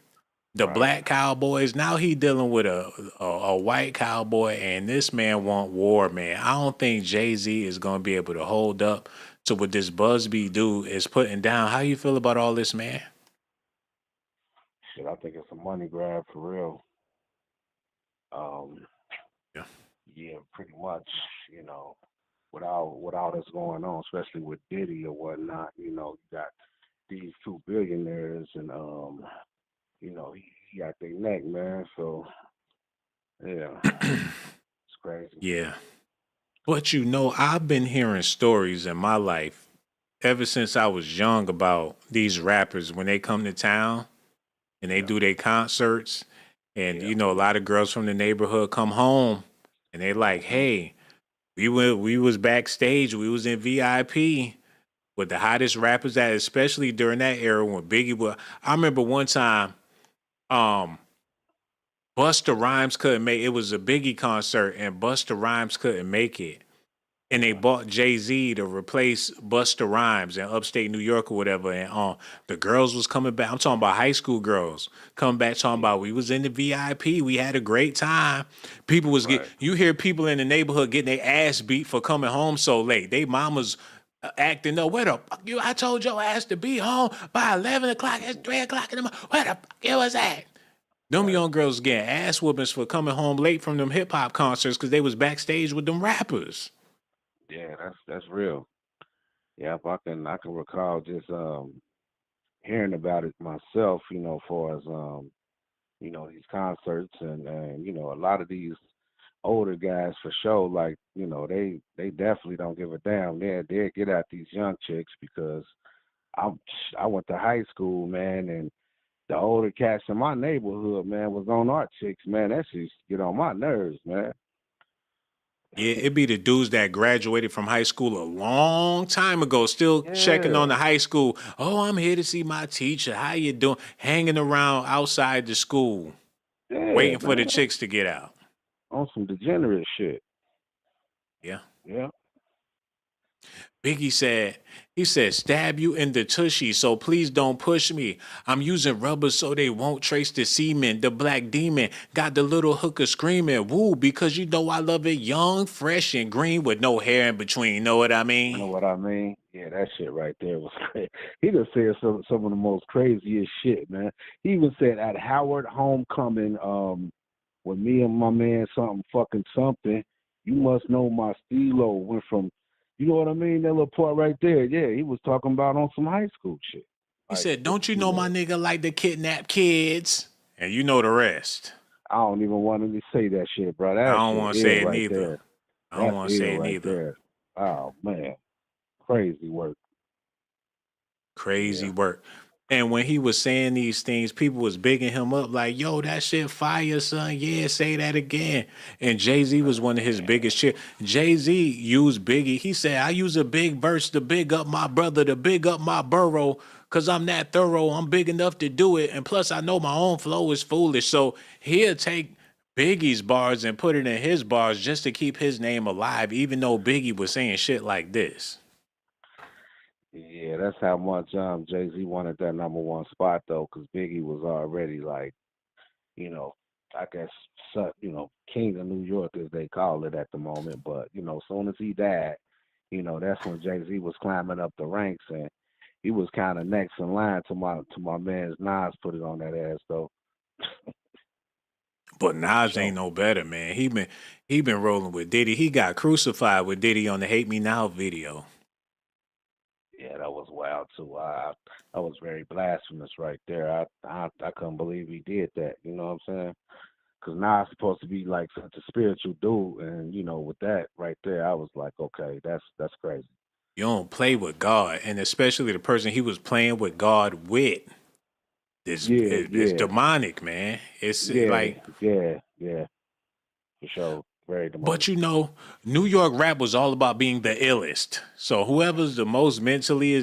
The black cowboys. Now he dealing with a white cowboy, and this man want war, man. I don't think Jay-Z is gonna be able to hold up to what this Buzbee dude is putting down. How you feel about all this, man? Shit, I think it's a money grab for real. Yeah. Yeah, pretty much. You know, with all that's going on, especially with Diddy or whatnot. You know, you got these two billionaires, and you know, he got their neck, man. So yeah, it's crazy. Yeah. But you know, I've been hearing stories in my life ever since I was young about these rappers when they come to town and they do their concerts. And you know, a lot of girls from the neighborhood come home and they like, hey, we was backstage, we was in VIP with the hottest rappers that, especially during that era when Biggie was. I remember one time, Busta Rhymes couldn't make it. Was a Biggie concert and Busta Rhymes couldn't make it. And they bought Jay-Z to replace Busta Rhymes in upstate New York or whatever. And the girls was coming back. I'm talking about high school girls coming back talking about we was in the VIP. We had a great time. People was you hear people in the neighborhood getting their ass beat for coming home so late. They mamas acting up. Where the fuck you? I told your ass to be home by 11 o'clock. It's 3 o'clock in the morning. Where the fuck you was at? Them young girls getting ass whoopings for coming home late from them hip hop concerts because they was backstage with them rappers. Yeah, that's real. Yeah, if I can recall just hearing about it myself, you know, for as you know, these concerts and you know, a lot of these older guys for sure, like, you know, they definitely don't give a damn. They get at these young chicks because I went to high school, man, and the older cats in my neighborhood, man, was on our chicks, man. That shit used to get on my nerves, man. Yeah, it be the dudes that graduated from high school a long time ago, still checking on the high school. Oh, I'm here to see my teacher. How you doing? Hanging around outside the school, waiting for the Man. chicks to get out. On some degenerate shit. Yeah. Yeah. Biggie said, he said, stab you in the tushy, so please don't push me. I'm using rubber so they won't trace the semen. The black demon got the little hooker screaming, woo, because you know I love it young, fresh, and green with no hair in between. Know what I mean? You know what I mean? Yeah, that shit right there was crazy. He just said some of the most craziest shit, man. He even said at Howard Homecoming, when me and my man something, you must know my stilo went from, you know what I mean? That little part right there. Yeah, he was talking about on some high school shit. He said, don't you know my nigga like to kidnap kids? And you know the rest. I don't even want him to say that shit, bro. That I don't shit want to say it right neither. there. I don't want to say it right neither. there. Oh, man. Crazy work. Crazy work. And when he was saying these things, people was bigging him up like, yo, that shit fire, son. Yeah, say that again. And Jay-Z was one of his biggest cheer. Jay-Z used Biggie. He said, I use a big verse to big up my brother, to big up my borough, because I'm that thorough. I'm big enough to do it. And plus, I know my own flow is foolish. So he'll take Biggie's bars and put it in his bars just to keep his name alive, even though Biggie was saying shit like this. Yeah, that's how much Jay-Z wanted that #1 spot, though, because Biggie was already, like, you know, I guess, king of New York as they call it at the moment. But as soon as he died, that's when Jay-Z was climbing up the ranks, and he was kind of next in line to my man's Nas put it on that ass though. But Nas So ain't no better, man. He been rolling with Diddy. He got crucified with Diddy on the "Hate Me Now" video. yeah, that was wild too. That was very blasphemous right there. I couldn't believe he did that. You know what I'm saying? Because Nas supposed to be like such a spiritual dude, and with that right there, I was like, okay, that's crazy. You don't play with God, and especially the person he was playing with God with. Yeah, It's yeah, demonic, man. It's yeah, like, yeah, for sure, very but demonic. New York rap was all about being the illest. So whoever's the most mentally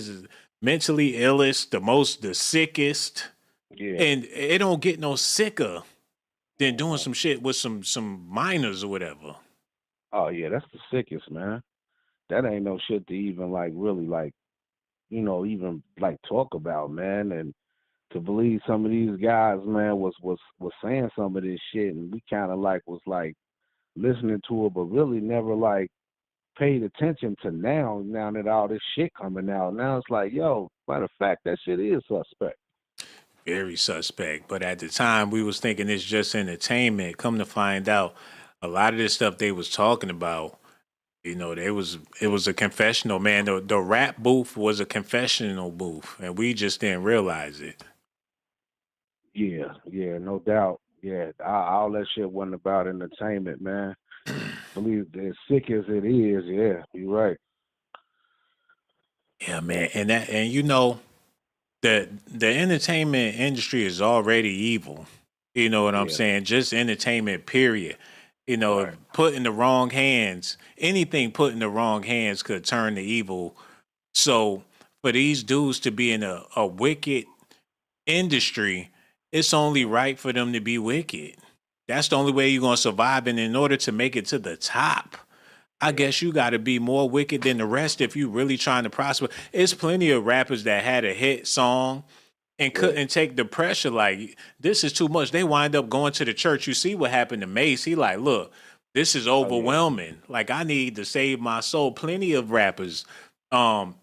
illest, the sickest, Yeah. and it don't get no sicker than doing Mhm. some shit with some minors or whatever. Oh yeah, that's the sickest, man. That ain't no shit to even like really like even like talk about, man. And to believe some of these guys, man, was saying some of this shit, and we kind of like was like listening to it, but really never like paid attention to now that all this shit coming out. Now it's like, yo, matter of fact, that shit is suspect. Very suspect. But at the time, we was thinking it's just entertainment. Come to find out, a lot of this stuff they was talking about, it was a confessional, man. The rap booth was a confessional booth, and we just didn't realize it. Yeah, yeah, no doubt. Yeah, all that shit wasn't about entertainment, man. Believe as sick as it is, yeah, you're right. Yeah, man. And the entertainment industry is already evil. You know what I'm Yeah, saying? Just entertainment, period. If right. put in the wrong hands, anything put in the wrong hands could turn to evil. So for these dudes to be in a wicked industry, it's only right for them to be wicked. That's the only way you're gonna survive. And in order to make it to the top, I Yeah, guess you got to be more wicked than the rest if you really trying to prosper. It's plenty of rappers that had a hit song and yeah. couldn't take the pressure. Like, this is too much. They wind up going to the church. You see what happened to Mace. He like, look, this is Oh yeah, overwhelming. Like, I need to save my soul. Plenty of rappers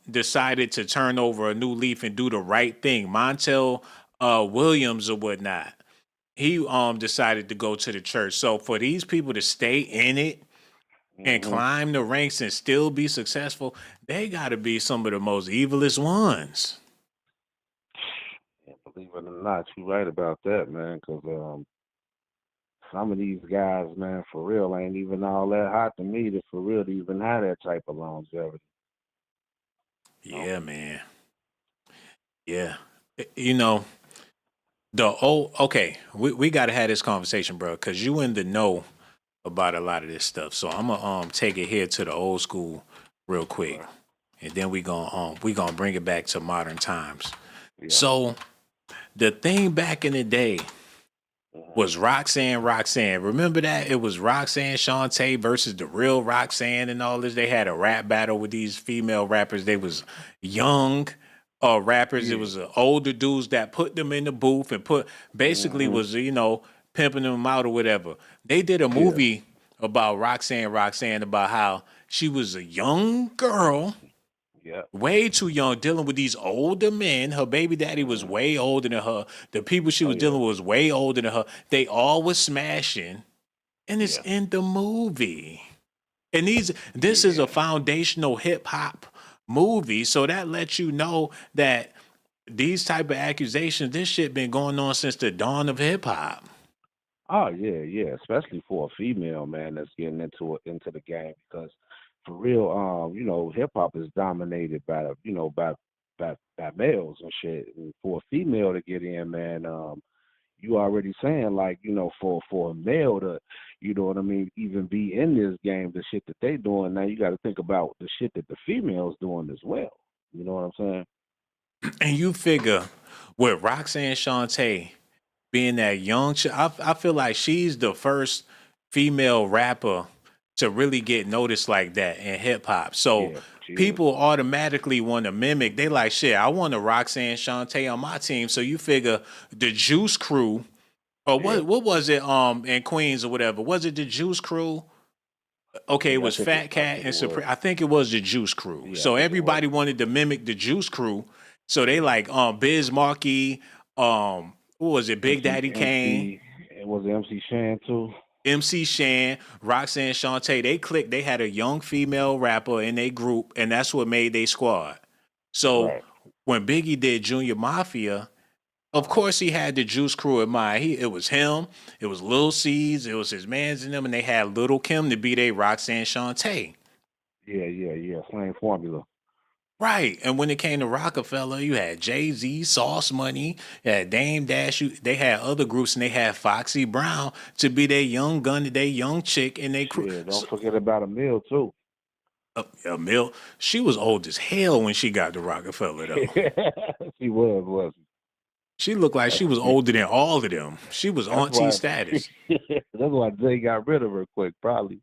decided to turn over a new leaf and do the right thing. Montel Williams or whatnot. He decided to go to the church. So for these people to stay in it and hmm climb the ranks and still be successful, they got to be some of the most evilest ones. yeah. Believe it or not, you're right about that, man. Because some of these guys, man, for real, ain't even all that hot to me to for real to even have that type of longevity. You know? Yeah, man. Yeah. You know, we got to have this conversation, bro, because you in the know about a lot of this stuff. So I'm going to take it here to the old school real quick. Right. And then we gonna bring it back to modern times. Yeah. So the thing back in the day hmm was Roxanne. Remember that? It was Roxanne Shantae versus the real Roxanne and all this. They had a rap battle with these female rappers. They was young rappers. It Yeah. was older dudes that put them in the booth and basically hmm was, pimping them out or whatever. They did a Yeah. movie about Roxanne about how she was a young girl, Yeah. way too young, dealing with these older men. Her baby daddy was hmm way older than her. The people she Oh was yeah. dealing with was way older than her. They all was smashing, and it's Yeah. in the movie. And this is a Yeah. foundational hip hop movie, so that lets you know that these type of accusations, this shit been going on since the dawn of hip hop. Oh yeah, yeah. Especially for a female man that's getting into the game because for real, hip hop is dominated by by males and shit. And for a female to get in, man, you already saying like, for a male to, you know what I mean, even be in this game, the shit that they doing, now you gotta think about the shit that the females doing as well. You know what I'm saying? And you figure with Roxanne Shante being that young, I feel like she's the first female rapper to really get noticed like that in hip hop. So Yeah, she is. people automatically want to mimic. They like, shit, I want a Roxanne Shante on my team. So you figure the Juice Crew Or Yeah, what was it in Queens or whatever? Was it the Juice Crew? Okay, it yeah. was Fat I Cat think it and was. Supreme. I think it was the Juice Crew. Yeah, I So think it was. everybody wanted to mimic the Juice Crew. So they like Biz Markie, what was it, Big Daddy Kane, It was MC Shan too. MC Shan, Roxanne Shante. They clicked, they had a young female rapper in their group, and that's what made their squad. So Right. when Biggie did Junior Mafia, of course he had the Juice Crew in mind. It was him, it was Lil C's, it was his mans in them, and they had Little Kim to be their Roxanne Shante. Yeah. Same formula. Right. And when it came to Rockefeller, you had Jay-Z, Sauce Money, you had Dame Dash. They had other groups, and they had Foxy Brown to be their young gun, their young chick, and they crew. Shit, don't forget about a meal too. Mill, she was old as hell when she got to Rockefeller, though. She was. She looked like she was older than all of them. She was That's auntie why. status. That's why Jay got rid of her quick, probably.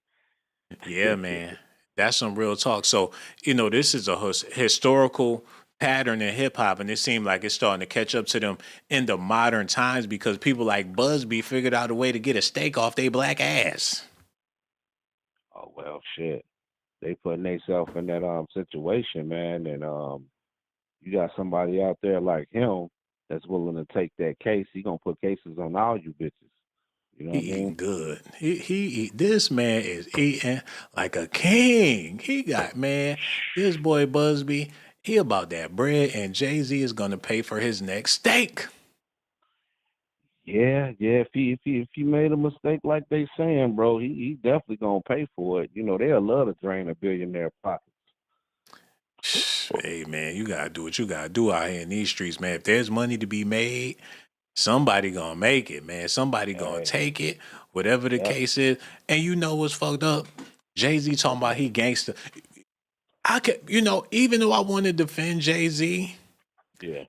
Yeah, man. That's some real talk. So, this is a historical pattern in hip hop, and it seemed like it's starting to catch up to them in the modern times because people like Buzbee figured out a way to get a steak off their black ass. Oh well, shit. They putting themselves in that situation, man, and you got somebody out there like him that's willing to take that case. He gonna put cases on all you bitches. You know He what I eating mean? good. This man is eating like a king. This boy Buzbee, he about that bread, and Jay-Z is gonna pay for his next steak. Yeah. If he made a mistake like they saying, bro, he definitely gonna pay for it. They'll love to drain a billionaire pocket. Hey man, you gotta do what you gotta do out here in these streets, man. If there's money to be made, somebody gonna make it, man. Somebody gonna Hey, take it, whatever the yep. case is. And you know what's fucked up? Jay-Z talking What's about that? he gangster. I could, even though I want to defend Jay-Z, Yeah.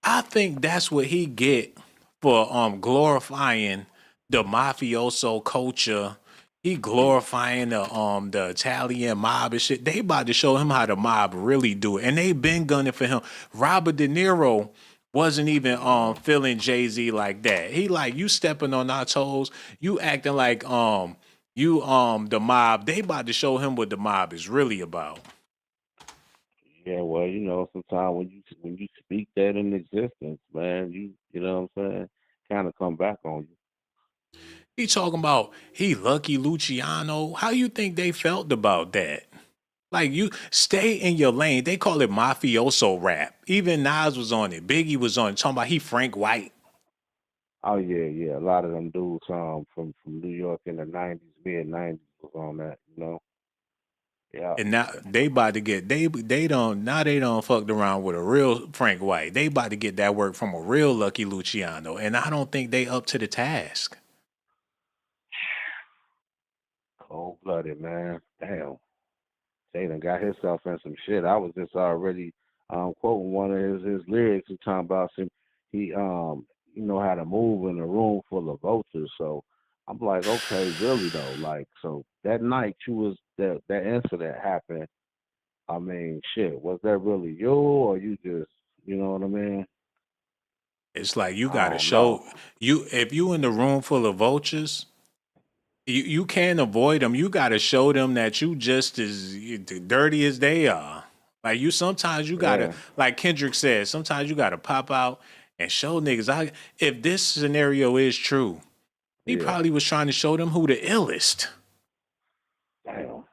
I think that's what he get for glorifying the mafioso culture. He glorifying the Italian mob and shit. They about to show him how the mob really do it. And they been gunning for him. Robert De Niro wasn't even feeling Jay-Z like that. He like, you stepping on our toes, you acting like you the mob. They about to show him what the mob is really about. Yeah, well, sometimes when you speak that in existence, man, you know what I'm saying, kind of come back on you. He talking about he Lucky Luciano. How you think they felt about that? Like, you stay in your lane. They call it mafioso rap. Even Nas was on it. Biggie was on it. Talking about he Frank White. Oh yeah. A lot of them dudes from New York in the '90s, mid '90s was on that. Yeah. And now they about to get they don't fucked around with a real Frank White. They about to get that work from a real Lucky Luciano. And I don't think they up to the task. Cold blooded, man. Damn. Jay got himself in some shit. I was just already quoting one of his lyrics. He talking about he how to move in a room full of vultures. So I'm like, okay, really though. Like, so that night that incident happened. I mean, shit, was that really you or you just, you know what I mean? It's like you I gotta don't know. show you if you in the room full of vultures, you can't avoid them. You got to show them that you just as dirty as they are. Like sometimes you gotta, Yeah, like Kendrick said, sometimes you gotta pop out and show niggas. If this scenario is true, he yeah. probably was trying to show them who the illest. Damn.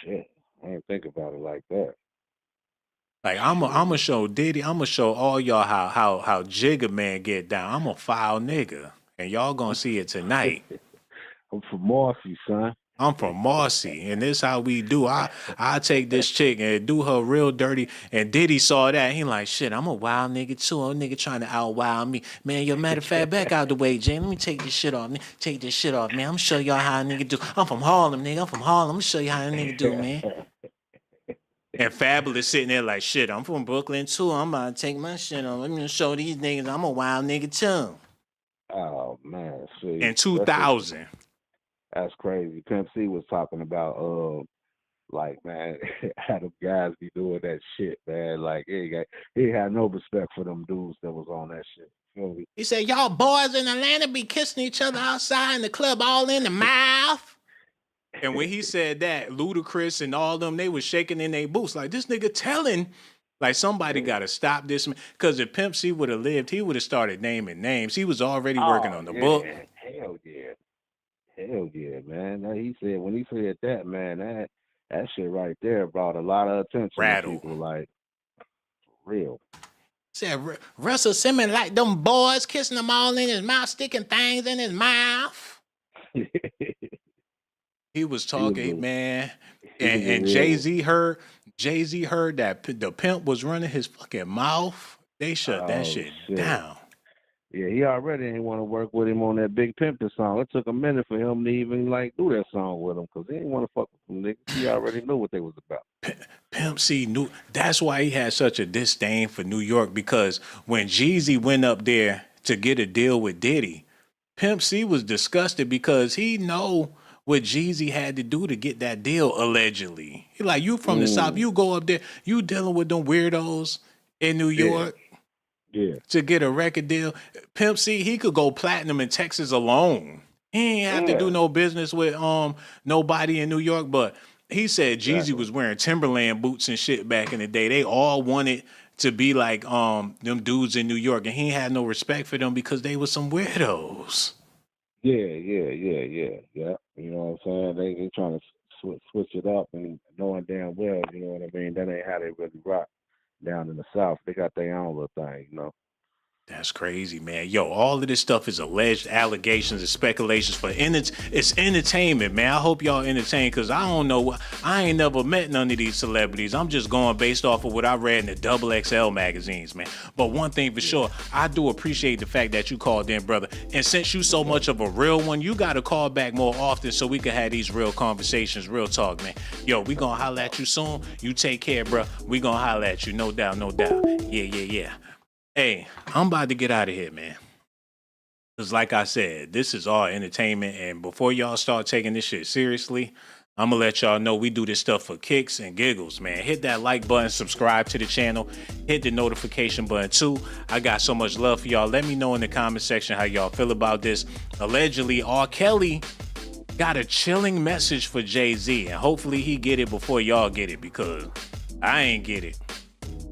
Shit. I didn't think about it like that. Like I'm gonna Shit. show Diddy, I'm gonna show all y'all how Jigga Man get down. I'm a foul nigga, and y'all gonna see it tonight. I'm from Marcy, son. I'm from Marcy, and this how we do. I take this chick and do her real dirty. And Diddy saw that. He like, shit, I'm a wild nigga too. I'm a nigga trying to out wild me. Man, yo, matter of fact, back out the way, Jay. Let me take this shit off. Take this shit off, man. I'm gonna show y'all how a nigga do. I'm from Harlem, nigga. I'm from Harlem. I'm gonna show you how a nigga do, man. And Fabulous sitting there like, shit, I'm from Brooklyn too. I'm about to take my shit off. Let me show these niggas I'm a wild nigga too. Oh man, see, In 2000. that's crazy. Pimp C was talking about Like, man, Adam guys be doing that shit, man. Like, he had no respect for them dudes that was on that shit. Feel me? He said, y'all boys in Atlanta be kissing each other outside in the club all in the mouth. And when he said that, Ludacris and all them, they was shaking in their boots. Like, this nigga telling, like, somebody got to stop this man. Because if Pimp C would have lived, he would have started naming names. He was already working on the book. Hell yeah. Hell yeah, man. Now, when he said that, man, that shit right there brought a lot of attention Rattle. to people, like, for real. Said Russell Simmons like them boys kissing them all in his mouth, sticking things in his mouth. He was talking, man, and Jay-Z heard that the pimp was running his fucking mouth. They shut that shit down. Yeah, he already didn't want to work with him on that Big Pimpin' song. It took a minute for him to even like do that song with him because he didn't want to fuck with them niggas. He already knew what they was about. Pimp C knew. That's why he had such a disdain for New York, because when Jeezy went up there to get a deal with Diddy, Pimp C was disgusted because he know what Jeezy had to do to get that deal, allegedly. He like, you from the South, you go up there, you dealing with them weirdos in New York. Yeah. To get a record deal. Pimp C, he could go platinum in Texas alone. He ain't have to do no business with nobody in New York. But he said Jeezy was wearing Timberland boots and shit back in the day. They all wanted to be like them dudes in New York, and he had no respect for them because they were some weirdos. Yeah. You know what I'm saying? They trying to switch it up and knowing damn well, you know what I mean? That ain't how they really rock down in the South. They got their own little thing, you know. That's crazy, man. Yo, all of this stuff is alleged allegations and speculations for it's entertainment, man. I hope y'all entertained, because I don't know. I ain't never met none of these celebrities. I'm just going based off of what I read in the XXL magazines, man. But one thing for sure, I do appreciate the fact that you called in, brother. And since you so much of a real one, you got to call back more often so we can have these real conversations, real talk, man. Yo, we going to holler at you soon. You take care, bro. We going to holler at you. No doubt, no doubt. Yeah. Hey, I'm about to get out of here, man. Because like I said, this is all entertainment. And before y'all start taking this shit seriously, I'm going to let y'all know we do this stuff for kicks and giggles, man. Hit that like button, subscribe to the channel, hit the notification button too. I got so much love for y'all. Let me know in the comment section how y'all feel about this. Allegedly, R. Kelly got a chilling message for Jay-Z. And hopefully he get it before y'all get it, because I ain't get it.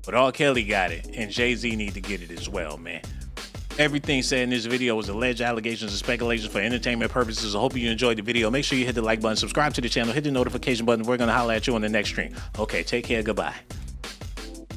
But R. Kelly got it, and Jay-Z need to get it as well, man. Everything said in this video was alleged allegations and speculations for entertainment purposes. I hope you enjoyed the video. Make sure you hit the like button, subscribe to the channel, hit the notification button. We're going to holler at you on the next stream. Okay, take care. Goodbye.